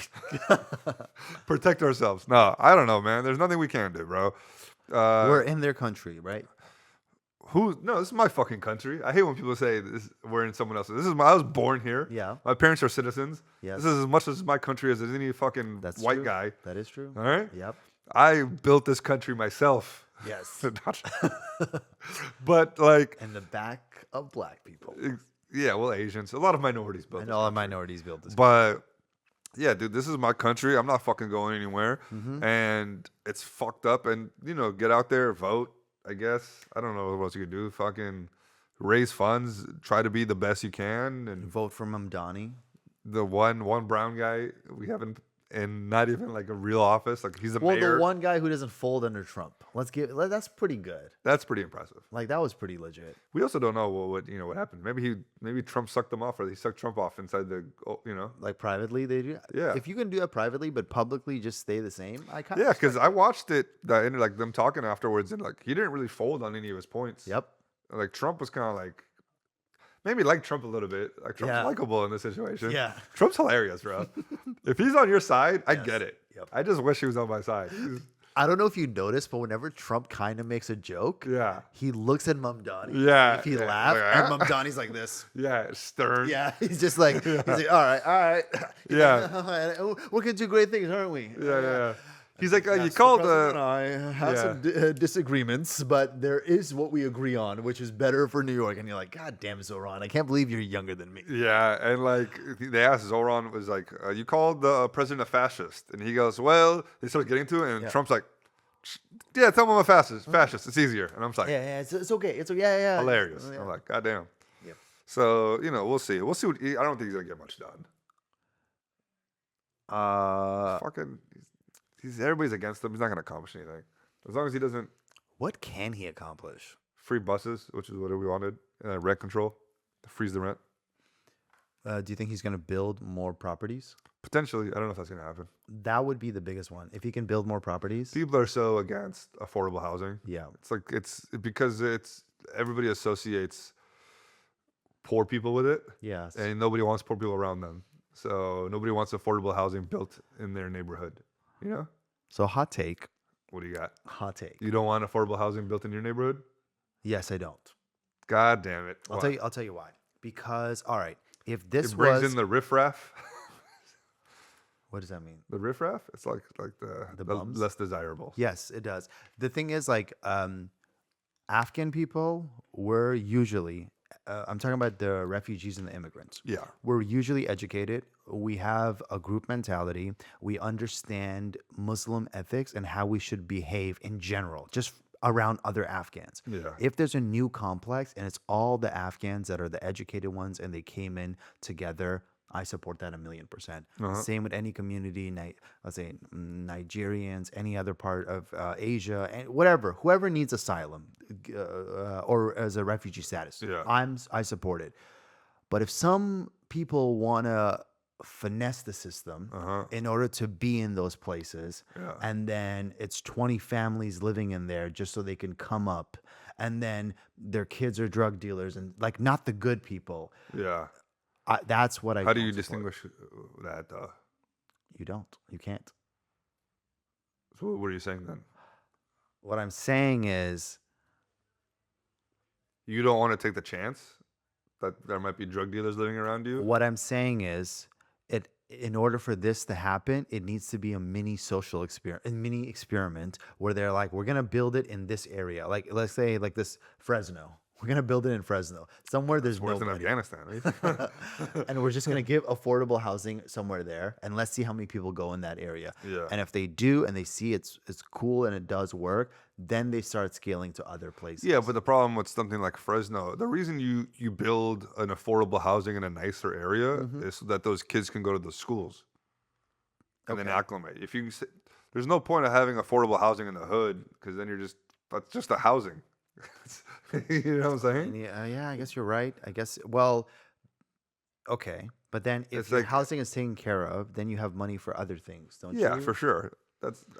[SPEAKER 3] Protect ourselves. No, I don't know, man. There's nothing we can do, bro.
[SPEAKER 4] We're in their country, right?
[SPEAKER 3] No, this is my fucking country. I hate when people say we're in someone else's. I was born here.
[SPEAKER 4] Yeah.
[SPEAKER 3] My parents are citizens.
[SPEAKER 4] Yes.
[SPEAKER 3] This is as much as my country as any fucking
[SPEAKER 4] That's
[SPEAKER 3] white
[SPEAKER 4] true.
[SPEAKER 3] guy.
[SPEAKER 4] That is true.
[SPEAKER 3] All right?
[SPEAKER 4] Yep.
[SPEAKER 3] I built this country myself.
[SPEAKER 4] Yes.
[SPEAKER 3] But like,
[SPEAKER 4] And the back of black people.
[SPEAKER 3] yeah, well, Asians, a lot of minorities built
[SPEAKER 4] And
[SPEAKER 3] this
[SPEAKER 4] all
[SPEAKER 3] country.
[SPEAKER 4] minorities built this.
[SPEAKER 3] But yeah, dude, this is my country. I'm not fucking going anywhere.
[SPEAKER 4] Mm-hmm.
[SPEAKER 3] And it's fucked up. And, get out there, vote, I guess. I don't know what else you can do. Fucking raise funds, try to be the best you can. And
[SPEAKER 4] Vote for Mamdani.
[SPEAKER 3] the one brown guy we haven't, and not even like a real office. Like he's a
[SPEAKER 4] Well,
[SPEAKER 3] mayor.
[SPEAKER 4] the one guy who doesn't fold under Trump. That's pretty good.
[SPEAKER 3] That's pretty impressive.
[SPEAKER 4] Like that was pretty legit.
[SPEAKER 3] We also don't know what happened. Maybe Trump sucked them off, or he sucked Trump off inside the.
[SPEAKER 4] Like privately, they do.
[SPEAKER 3] Yeah.
[SPEAKER 4] If you can do that privately, but publicly just stay the same, I kind
[SPEAKER 3] Yeah, because I watched it, like them talking afterwards, and like he didn't really fold on any of his points.
[SPEAKER 4] Yep.
[SPEAKER 3] Like Trump was kind of like, maybe like Trump a little bit. Like Trump's
[SPEAKER 4] Yeah.
[SPEAKER 3] likable in this situation.
[SPEAKER 4] Yeah.
[SPEAKER 3] Trump's hilarious, bro. If he's on your side, I
[SPEAKER 4] Yes.
[SPEAKER 3] get it.
[SPEAKER 4] Yep.
[SPEAKER 3] I just wish he was on my side.
[SPEAKER 4] I don't know if you noticed, but whenever Trump kind of makes a joke,
[SPEAKER 3] Yeah.
[SPEAKER 4] he looks at Mamdani.
[SPEAKER 3] Yeah,
[SPEAKER 4] If he
[SPEAKER 3] yeah,
[SPEAKER 4] laughs,
[SPEAKER 3] like,
[SPEAKER 4] and Mamdani's like this.
[SPEAKER 3] Yeah, stern.
[SPEAKER 4] Yeah. He's just like, he's like, all right. He's
[SPEAKER 3] Yeah.
[SPEAKER 4] like, we're gonna do great things, aren't we?
[SPEAKER 3] Yeah. He's like, you
[SPEAKER 4] Yes,
[SPEAKER 3] called
[SPEAKER 4] the president and I have
[SPEAKER 3] yeah.
[SPEAKER 4] some disagreements, but there is what we agree on, which is better for New York. And you're like, God damn, Zohran, I can't believe you're younger than me.
[SPEAKER 3] Yeah, and like they asked Zohran was like, you called the president a fascist, and he goes, well, they start getting to it, and
[SPEAKER 4] Yeah.
[SPEAKER 3] Trump's like, yeah, tell him I'm a fascist. It's easier, and I'm just like,
[SPEAKER 4] Yeah, it's okay. It's okay. Yeah.
[SPEAKER 3] hilarious.
[SPEAKER 4] Yeah.
[SPEAKER 3] I'm like, goddamn.
[SPEAKER 4] Yep.
[SPEAKER 3] So we'll see. We'll see what I don't think he's gonna get much done. Fucking, everybody's against him. He's not gonna accomplish anything as long as he doesn't
[SPEAKER 4] What can he accomplish?
[SPEAKER 3] free buses, which is what we wanted, rent control, to freeze the rent.
[SPEAKER 4] Do you think he's going to build more properties?
[SPEAKER 3] Potentially, I don't know if that's gonna happen.
[SPEAKER 4] That would be the biggest one. If he can build more properties.
[SPEAKER 3] People are so against affordable housing.
[SPEAKER 4] Yeah.
[SPEAKER 3] It's because everybody associates poor people with it,
[SPEAKER 4] Yes.
[SPEAKER 3] and nobody wants poor people around them. So nobody wants affordable housing built in their neighborhood.
[SPEAKER 4] So hot take.
[SPEAKER 3] What do you got?
[SPEAKER 4] Hot take.
[SPEAKER 3] You don't want affordable housing built in your neighborhood?
[SPEAKER 4] Yes, I don't.
[SPEAKER 3] God damn it!
[SPEAKER 4] I'll
[SPEAKER 3] Why?
[SPEAKER 4] tell you why. Because all right, if this
[SPEAKER 3] It brings
[SPEAKER 4] was
[SPEAKER 3] in the riffraff.
[SPEAKER 4] what does that mean?
[SPEAKER 3] The riffraff? It's like the
[SPEAKER 4] bums?
[SPEAKER 3] less desirable.
[SPEAKER 4] Yes, it does. The thing is, like, Afghan people were usually, I'm talking about the refugees and the immigrants.
[SPEAKER 3] Yeah.
[SPEAKER 4] We're usually educated. We have a group mentality. We understand Muslim ethics and how we should behave in general, just around other Afghans.
[SPEAKER 3] Yeah.
[SPEAKER 4] If there's a new complex and it's all the Afghans that are the educated ones and they came in together, I support that 1,000,000%. Same with any community, let's say Nigerians, any other part of Asia, and whoever needs asylum or as a refugee status,
[SPEAKER 3] Yeah.
[SPEAKER 4] I support it. But if some people want to finesse the system in order to be in those places, and then it's 20 families living in there just so they can come up, and then their kids are drug dealers and like not the good people.
[SPEAKER 3] Yeah.
[SPEAKER 4] That's what I.
[SPEAKER 3] How do you
[SPEAKER 4] don't support.
[SPEAKER 3] distinguish that?
[SPEAKER 4] You don't. You can't.
[SPEAKER 3] So what are you saying then?
[SPEAKER 4] What I'm saying is,
[SPEAKER 3] You don't want to take the chance that there might be drug dealers living around you?
[SPEAKER 4] in order for this to happen, it needs to be a mini social experiment, a mini experiment where they're like, we're gonna build it in this area. Like let's say like this Fresno, We're gonna build it in Fresno, somewhere there's
[SPEAKER 3] Worse than
[SPEAKER 4] nobody.
[SPEAKER 3] Afghanistan. What do you think?
[SPEAKER 4] And we're just gonna give affordable housing somewhere there, and let's see how many people go in that area.
[SPEAKER 3] Yeah.
[SPEAKER 4] And if they do, and they see it's cool and it does work, then they start scaling to other places.
[SPEAKER 3] Yeah, but the problem with something like Fresno, the reason you build an affordable housing in a nicer area is so that those kids can go to the schools and then acclimate. If you, there's no point of having affordable housing in the hood because then that's just a housing. You know what I'm saying?
[SPEAKER 4] And yeah, I guess you're right. I guess well, okay, but then if
[SPEAKER 3] It's
[SPEAKER 4] your
[SPEAKER 3] like-
[SPEAKER 4] housing is taken care of, then you have money for other things, don't you?
[SPEAKER 3] Yeah, for sure.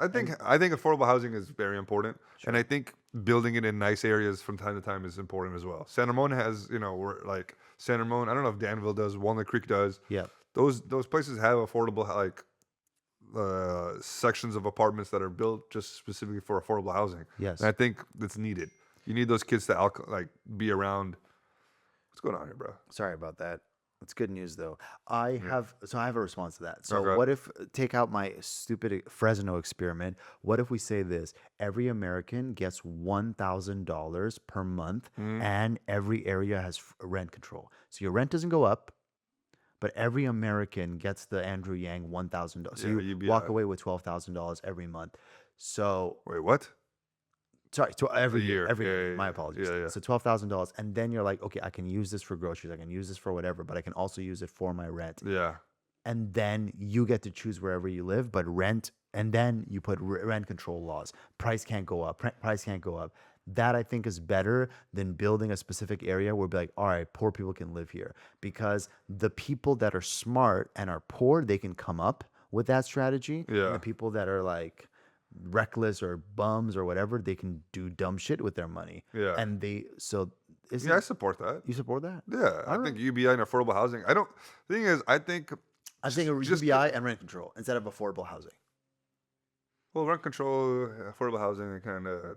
[SPEAKER 3] I think affordable housing is very important, and I think building it in nice areas from time to time is important as well. San Ramon has, we're like San Ramon. I don't know if Danville does, Walnut Creek does.
[SPEAKER 4] Yeah.
[SPEAKER 3] Those places have affordable sections of apartments that are built just specifically for affordable housing.
[SPEAKER 4] Yes.
[SPEAKER 3] And I think that's needed. You need those kids to be around. What's going on here, bro?
[SPEAKER 4] Sorry about that. It's good news though. I have a response to that. So
[SPEAKER 3] Okay.
[SPEAKER 4] what if take out my stupid Fresno experiment? What if we say this? Every American gets $1,000 per month, and every area has rent control. So your rent doesn't go up, but every American gets the Andrew Yang $1,000. So
[SPEAKER 3] Yeah,
[SPEAKER 4] you
[SPEAKER 3] UBI.
[SPEAKER 4] walk away with $12,000 every month. So
[SPEAKER 3] Wait, what?
[SPEAKER 4] sorry, to every
[SPEAKER 3] year.
[SPEAKER 4] year. Every
[SPEAKER 3] Yeah,
[SPEAKER 4] year.
[SPEAKER 3] yeah,
[SPEAKER 4] My
[SPEAKER 3] yeah.
[SPEAKER 4] apologies.
[SPEAKER 3] Yeah, yeah.
[SPEAKER 4] So $12,000, and then you're like, okay, I can use this for groceries. I can use this for whatever, but I can also use it for my rent.
[SPEAKER 3] Yeah.
[SPEAKER 4] And then you get to choose wherever you live, but rent, and then you put rent control laws. Price can't go up. Price can't go up. That I think is better than building a specific area where be like, all right, poor people can live here, because the people that are smart and are poor, they can come up with that strategy.
[SPEAKER 3] Yeah.
[SPEAKER 4] And the people that are like reckless or bums or whatever, they can do dumb shit with their money.
[SPEAKER 3] Yeah.
[SPEAKER 4] And
[SPEAKER 3] Yeah, I support that.
[SPEAKER 4] you support that?
[SPEAKER 3] Yeah, I think UBI and affordable housing. The thing is, I think,
[SPEAKER 4] I think a
[SPEAKER 3] Just-
[SPEAKER 4] UBI and rent control instead of affordable housing.
[SPEAKER 3] well, rent control, affordable housing, it kind of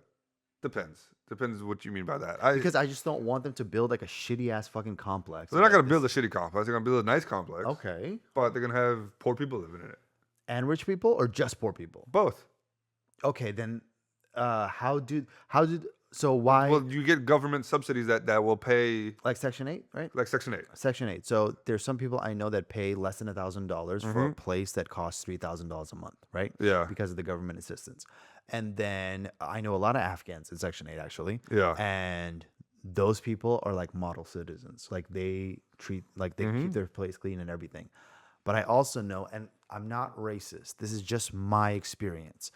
[SPEAKER 3] depends. Depends what you mean by that.
[SPEAKER 4] Because I just don't want them to build like a shitty ass fucking complex.
[SPEAKER 3] they're not going to build a shitty complex. They're going to build a nice complex.
[SPEAKER 4] Okay.
[SPEAKER 3] But they're going to have poor people living in it.
[SPEAKER 4] And rich people or just poor people?
[SPEAKER 3] Both.
[SPEAKER 4] Okay, then so why
[SPEAKER 3] Well, you get government subsidies that will pay,
[SPEAKER 4] like Section 8, right?
[SPEAKER 3] like Section 8.
[SPEAKER 4] Section 8. So there's some people I know that pay less than $1,000 for a place that costs $3,000 a month, right?
[SPEAKER 3] Yeah.
[SPEAKER 4] Because of the government assistance. And then I know a lot of Afghans in Section 8 actually.
[SPEAKER 3] Yeah.
[SPEAKER 4] And those people are like model citizens. Like they keep their place clean and everything. But I also know, and I'm not racist, this is just my experience.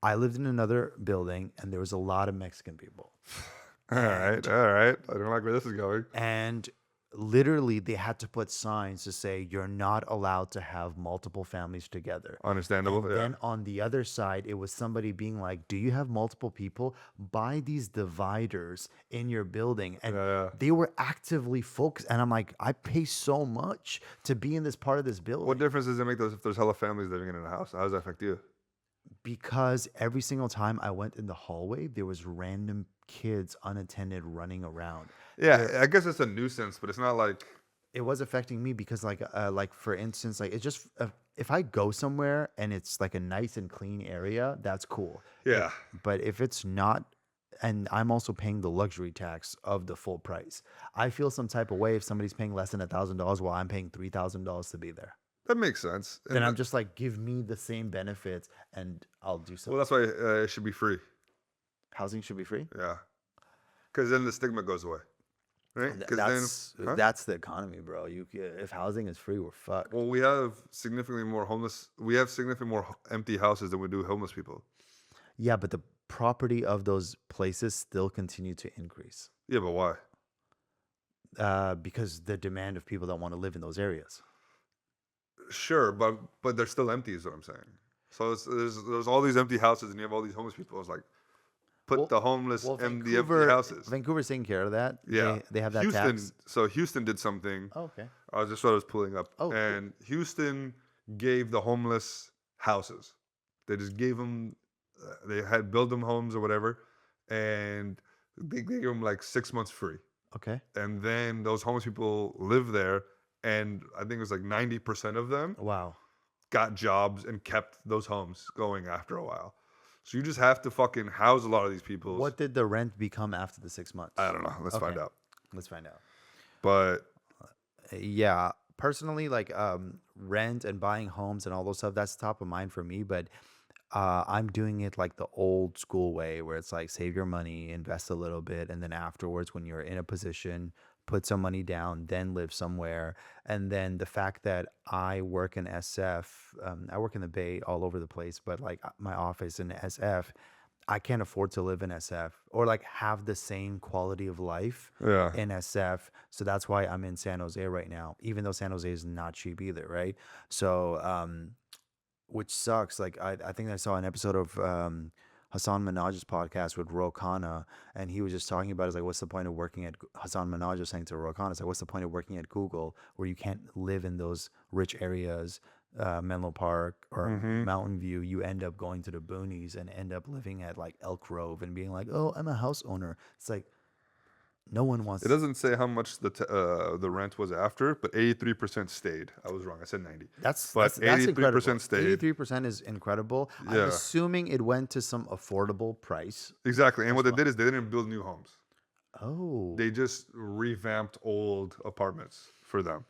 [SPEAKER 4] I lived in another building and there was a lot of Mexican people.
[SPEAKER 3] All right. I don't like where this is going.
[SPEAKER 4] And literally they had to put signs to say you're not allowed to have multiple families together.
[SPEAKER 3] Understandable.
[SPEAKER 4] And
[SPEAKER 3] Yeah.
[SPEAKER 4] then on the other side, it was somebody being like, do you have multiple people? Buy these dividers in your building. And
[SPEAKER 3] Yeah.
[SPEAKER 4] they were actively focused. And I'm like, I pay so much to be in this part of this building.
[SPEAKER 3] What difference does it make if there's hella families living in a house? How does that affect you?
[SPEAKER 4] Because every single time I went in the hallway, there was random kids unattended running around.
[SPEAKER 3] Yeah, I guess it's a nuisance, but it's not like,
[SPEAKER 4] It was affecting me because like for instance, like it's just if I go somewhere and it's like a nice and clean area, that's cool.
[SPEAKER 3] yeah.
[SPEAKER 4] But if it's not, and I'm also paying the luxury tax of the full price, I feel some type of way if somebody's paying less than $1,000 while I'm paying $3,000 to be there.
[SPEAKER 3] That makes sense.
[SPEAKER 4] Then I'm just like, give me the same benefits and I'll do something.
[SPEAKER 3] Well, that's why it should be free.
[SPEAKER 4] Housing should be free.
[SPEAKER 3] Yeah. Because then the stigma goes away. Right?
[SPEAKER 4] That's the economy, bro. If housing is free, we're fucked.
[SPEAKER 3] Well, we have significantly more empty houses than we do homeless people.
[SPEAKER 4] Yeah, but the property of those places still continue to increase
[SPEAKER 3] Yeah, but why?
[SPEAKER 4] because the demand of people that want to live in those areas.
[SPEAKER 3] Sure, but they're still empty, is what I'm saying. So there's all these empty houses, and you have all these homeless people. It's like put the homeless in the empty houses.
[SPEAKER 4] Vancouver's taking care of that.
[SPEAKER 3] Yeah,
[SPEAKER 4] they have that
[SPEAKER 3] Houston.
[SPEAKER 4] tax.
[SPEAKER 3] So Houston did something.
[SPEAKER 4] Oh, okay.
[SPEAKER 3] I was just what I was pulling up.
[SPEAKER 4] Oh, cool.
[SPEAKER 3] And Houston gave the homeless houses. They just gave them. They had build them homes or whatever, and they gave them like 6 months free.
[SPEAKER 4] Okay.
[SPEAKER 3] And then those homeless people live there, and I think it was like 90% of them
[SPEAKER 4] Wow.
[SPEAKER 3] got jobs and kept those homes going after a while. So you just have to fucking house a lot of these people.
[SPEAKER 4] What did the rent become after the 6 months?
[SPEAKER 3] I don't know. Let's find
[SPEAKER 4] Okay.
[SPEAKER 3] out.
[SPEAKER 4] Let's find out.
[SPEAKER 3] But
[SPEAKER 4] Yeah, personally, like rent and buying homes and all those stuff, that's top of mind for me. But I'm doing it like the old school way, where it's like save your money, invest a little bit, and then afterwards, when you're in a position, put some money down, then live somewhere. And then the fact that I work in SF, I work in the Bay, all over the place, but like my office in SF. I can't afford to live in SF or like have the same quality of life
[SPEAKER 3] yeah,
[SPEAKER 4] in SF. So that's why I'm in San Jose right now, even though San Jose is not cheap either, right? So, which sucks. Like, I think I saw an episode of Hassan Minaj's podcast with Ro Khanna, and he was just talking about, it's like, what's the point of working at Hassan Minaj was saying to Ro Khanna, it's like, what's the point of working at Google where you can't live in those rich areas? Menlo Park or Mountain View, you end up going to the boonies and end up living at like Elk Grove and being like, oh, I'm a house owner. It's like no one wants.
[SPEAKER 3] it doesn't say how much the rent was after, but 83% stayed. I was wrong. I said 90.
[SPEAKER 4] That's
[SPEAKER 3] but
[SPEAKER 4] that's
[SPEAKER 3] 83% stayed.
[SPEAKER 4] 83% is incredible. I'm
[SPEAKER 3] Yeah.
[SPEAKER 4] assuming it went to some affordable price.
[SPEAKER 3] Exactly. And what they did is they didn't build new homes.
[SPEAKER 4] Oh,
[SPEAKER 3] They just revamped old apartments for them.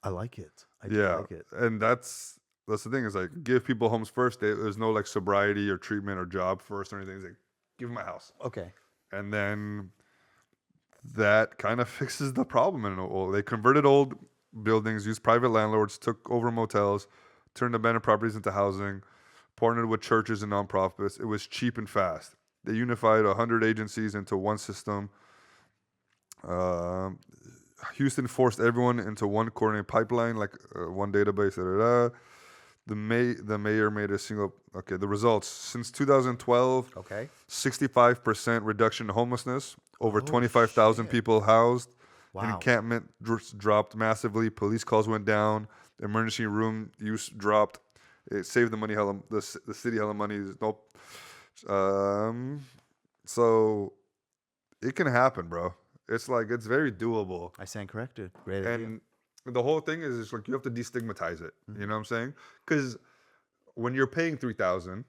[SPEAKER 4] I like it. I do
[SPEAKER 3] Yeah,
[SPEAKER 4] like it.
[SPEAKER 3] and that's the thing is like give people homes first. There's no like sobriety or treatment or job first or anything. It's like give them a house,
[SPEAKER 4] Okay.
[SPEAKER 3] and then that kind of fixes the problem. And they converted old buildings, used private landlords, took over motels, turned abandoned properties into housing, partnered with churches and nonprofits. It was cheap and fast. They unified 100 agencies into one system. Houston forced everyone into one coordinated pipeline, like one database. The mayor made a single. Okay, the results since 2012.
[SPEAKER 4] Okay.
[SPEAKER 3] 65% reduction in homelessness. Over
[SPEAKER 4] Oh,
[SPEAKER 3] 25,000
[SPEAKER 4] shit.
[SPEAKER 3] people housed.
[SPEAKER 4] Wow.
[SPEAKER 3] Encampment dropped massively. Police calls went down. Emergency room use dropped. It saved the money. The city hella money. Nope. So it can happen, bro. It's like it's very doable.
[SPEAKER 4] I stand corrected. Great idea.
[SPEAKER 3] And the whole thing is just like you have to destigmatize it. You know what I'm saying? Because when you're paying 3,000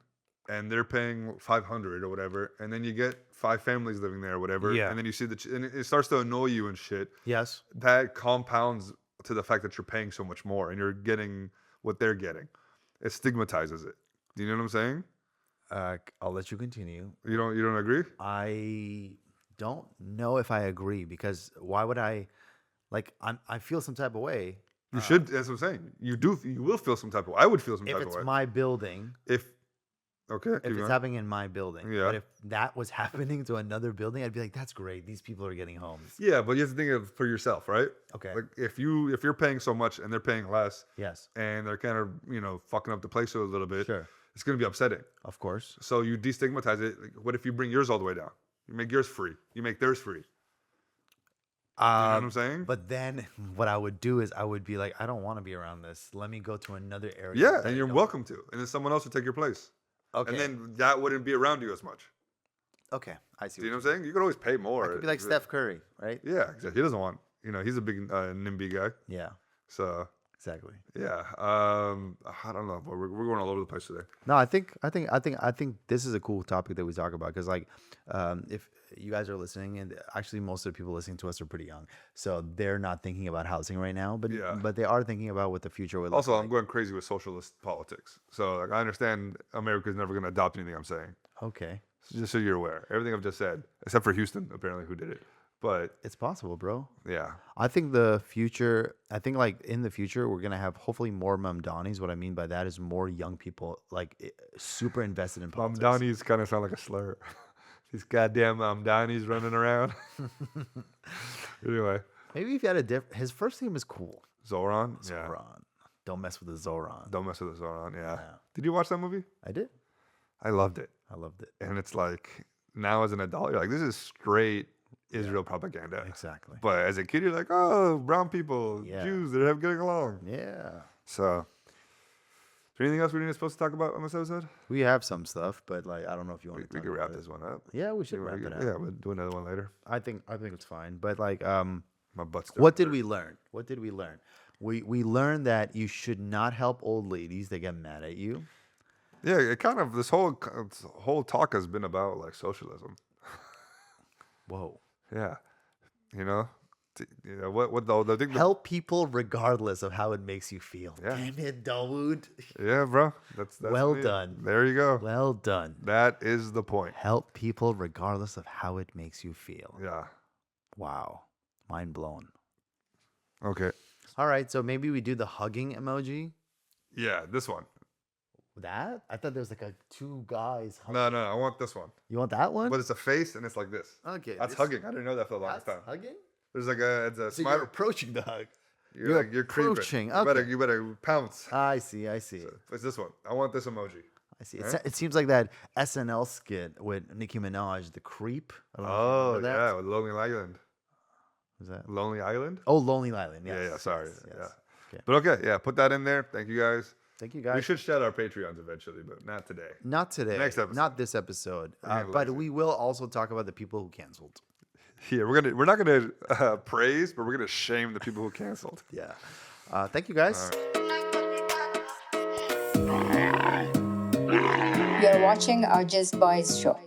[SPEAKER 3] and they're paying 500 or whatever, and then you get 5 families living there or whatever,
[SPEAKER 4] Yeah.
[SPEAKER 3] and then you see and it starts to annoy you and shit.
[SPEAKER 4] Yes.
[SPEAKER 3] That compounds to the fact that you're paying so much more and you're getting what they're getting. It stigmatizes it. Do you know what I'm saying?
[SPEAKER 4] I'll let you continue.
[SPEAKER 3] You don't agree?
[SPEAKER 4] I don't know if I agree, because why would I? Like, I feel some type of way
[SPEAKER 3] You should. That's what I'm saying. You will feel some type of. I would feel some
[SPEAKER 4] if
[SPEAKER 3] type of
[SPEAKER 4] it's
[SPEAKER 3] way.
[SPEAKER 4] my building.
[SPEAKER 3] If okay,
[SPEAKER 4] If it's happening in my building.
[SPEAKER 3] Yeah.
[SPEAKER 4] But if that was happening to another building, I'd be like, that's great. These people are getting homes.
[SPEAKER 3] yeah, but you have to think of for yourself, right?
[SPEAKER 4] Okay.
[SPEAKER 3] Like if you're paying so much and they're paying less,
[SPEAKER 4] Yes.
[SPEAKER 3] and they're kind of fucking up the place a little bit,
[SPEAKER 4] Sure.
[SPEAKER 3] it's gonna be upsetting.
[SPEAKER 4] Of course.
[SPEAKER 3] So you destigmatize it. Like, what if you bring yours all the way down? You make yours free. You make theirs free. You know what I'm saying?
[SPEAKER 4] But then what I would do is I would be like, I don't want to be around this. Let me go to another area.
[SPEAKER 3] Yeah,
[SPEAKER 4] that
[SPEAKER 3] and
[SPEAKER 4] I
[SPEAKER 3] you're
[SPEAKER 4] don't-
[SPEAKER 3] welcome to. And then someone else will take your place.
[SPEAKER 4] Okay.
[SPEAKER 3] And then that wouldn't be around you as much.
[SPEAKER 4] Okay. I see.
[SPEAKER 3] Do you know what I'm saying? You could always pay more.
[SPEAKER 4] I could be like Steph Curry, right?
[SPEAKER 3] Yeah, exactly. He doesn't want. He's a big NIMBY guy.
[SPEAKER 4] Yeah.
[SPEAKER 3] So
[SPEAKER 4] Exactly.
[SPEAKER 3] yeah, I don't know. But we're going all over the place today.
[SPEAKER 4] No, I think this is a cool topic that we talk about, because like, if you guys are listening, and actually most of the people listening to us are pretty young, so they're not thinking about housing right now, but
[SPEAKER 3] Yeah.
[SPEAKER 4] but they are thinking about what the future will look
[SPEAKER 3] Also,
[SPEAKER 4] like.
[SPEAKER 3] I'm going crazy with socialist politics. So like, I understand America's never going to adopt anything I'm saying.
[SPEAKER 4] Okay,
[SPEAKER 3] So just so you're aware, everything I've just said, except for Houston, apparently, who did it. But
[SPEAKER 4] it's possible, bro.
[SPEAKER 3] yeah,
[SPEAKER 4] I think like in the future, we're gonna have hopefully more Mamdanis. What I mean by that is more young people like super invested in politics.
[SPEAKER 3] Mamdani's kind of sound like a slur. These goddamn Mamdanis running around. Anyway,
[SPEAKER 4] Maybe if you had his first name is cool.
[SPEAKER 3] Zohran. Yeah.
[SPEAKER 4] Zohran. Don't mess with the Zohran.
[SPEAKER 3] Don't mess with the Zohran. Yeah.
[SPEAKER 4] Yeah.
[SPEAKER 3] Did you watch that movie?
[SPEAKER 4] I did.
[SPEAKER 3] I loved it.
[SPEAKER 4] I loved it.
[SPEAKER 3] And it's like now as an adult, you're like, this is straight Israel propaganda.
[SPEAKER 4] Exactly.
[SPEAKER 3] But as a kid, you're like, oh, brown people,
[SPEAKER 4] Yeah.
[SPEAKER 3] Jews, they're getting along.
[SPEAKER 4] Yeah.
[SPEAKER 3] So, is there anything else we're supposed to talk about on this episode?
[SPEAKER 4] We have some stuff, but like I don't know if you want to.
[SPEAKER 3] We could wrap this one up.
[SPEAKER 4] Yeah, we should wrap it up.
[SPEAKER 3] Yeah, we'll do another one later.
[SPEAKER 4] I think it's fine. But like,
[SPEAKER 3] My butt's still
[SPEAKER 4] what did we learn? What did we learn? We learned that you should not help old ladies that get mad at you.
[SPEAKER 3] Yeah, it kind of this whole talk has been about like socialism.
[SPEAKER 4] Whoa.
[SPEAKER 3] Yeah, you know, what the thing.
[SPEAKER 4] Help people regardless of how it makes you feel.
[SPEAKER 3] Yeah.
[SPEAKER 4] Damn it, Dawood.
[SPEAKER 3] Yeah, bro. That's
[SPEAKER 4] Well
[SPEAKER 3] me.
[SPEAKER 4] done.
[SPEAKER 3] There you go.
[SPEAKER 4] Well done.
[SPEAKER 3] That is the point.
[SPEAKER 4] Help people regardless of how it makes you feel.
[SPEAKER 3] Yeah.
[SPEAKER 4] Wow. Mind blown.
[SPEAKER 3] Okay.
[SPEAKER 4] All right, so maybe we do the hugging emoji.
[SPEAKER 3] Yeah, this one.
[SPEAKER 4] That? I thought there was like two guys hugging.
[SPEAKER 3] No, I want this one.
[SPEAKER 4] You want that one?
[SPEAKER 3] But it's a face and it's like this.
[SPEAKER 4] Okay.
[SPEAKER 3] That's hugging. I didn't know that for the longest
[SPEAKER 4] That's
[SPEAKER 3] time.
[SPEAKER 4] hugging?
[SPEAKER 3] There's like it's a
[SPEAKER 4] So
[SPEAKER 3] smile.
[SPEAKER 4] you're approaching the hug.
[SPEAKER 3] You're creeping.
[SPEAKER 4] approaching,
[SPEAKER 3] You
[SPEAKER 4] okay.
[SPEAKER 3] better pounce.
[SPEAKER 4] I see.
[SPEAKER 3] It's this one. I want this emoji.
[SPEAKER 4] I see.
[SPEAKER 3] Right?
[SPEAKER 4] It seems like that SNL skit with Nicki Minaj, the creep. I don't know if you
[SPEAKER 3] Oh
[SPEAKER 4] remember that.
[SPEAKER 3] yeah, with Lonely Island.
[SPEAKER 4] Was that?
[SPEAKER 3] Lonely Island.
[SPEAKER 4] Oh, Lonely Island. Yes.
[SPEAKER 3] Yeah. Sorry.
[SPEAKER 4] Yes.
[SPEAKER 3] Yeah.
[SPEAKER 4] Okay.
[SPEAKER 3] But okay. Yeah. Put that in there. Thank you guys.
[SPEAKER 4] Thank you,
[SPEAKER 3] We
[SPEAKER 4] guys.
[SPEAKER 3] should shout our Patreons eventually, but not today.
[SPEAKER 4] Not today.
[SPEAKER 3] Next episode.
[SPEAKER 4] Not this episode.
[SPEAKER 3] We're
[SPEAKER 4] But
[SPEAKER 3] lazy.
[SPEAKER 4] we will also talk about the people who canceled.
[SPEAKER 3] Yeah, we're not gonna praise, but we're gonna shame the people who canceled.
[SPEAKER 4] Yeah. Thank you, guys.
[SPEAKER 1] You're watching AwJiz Boys show.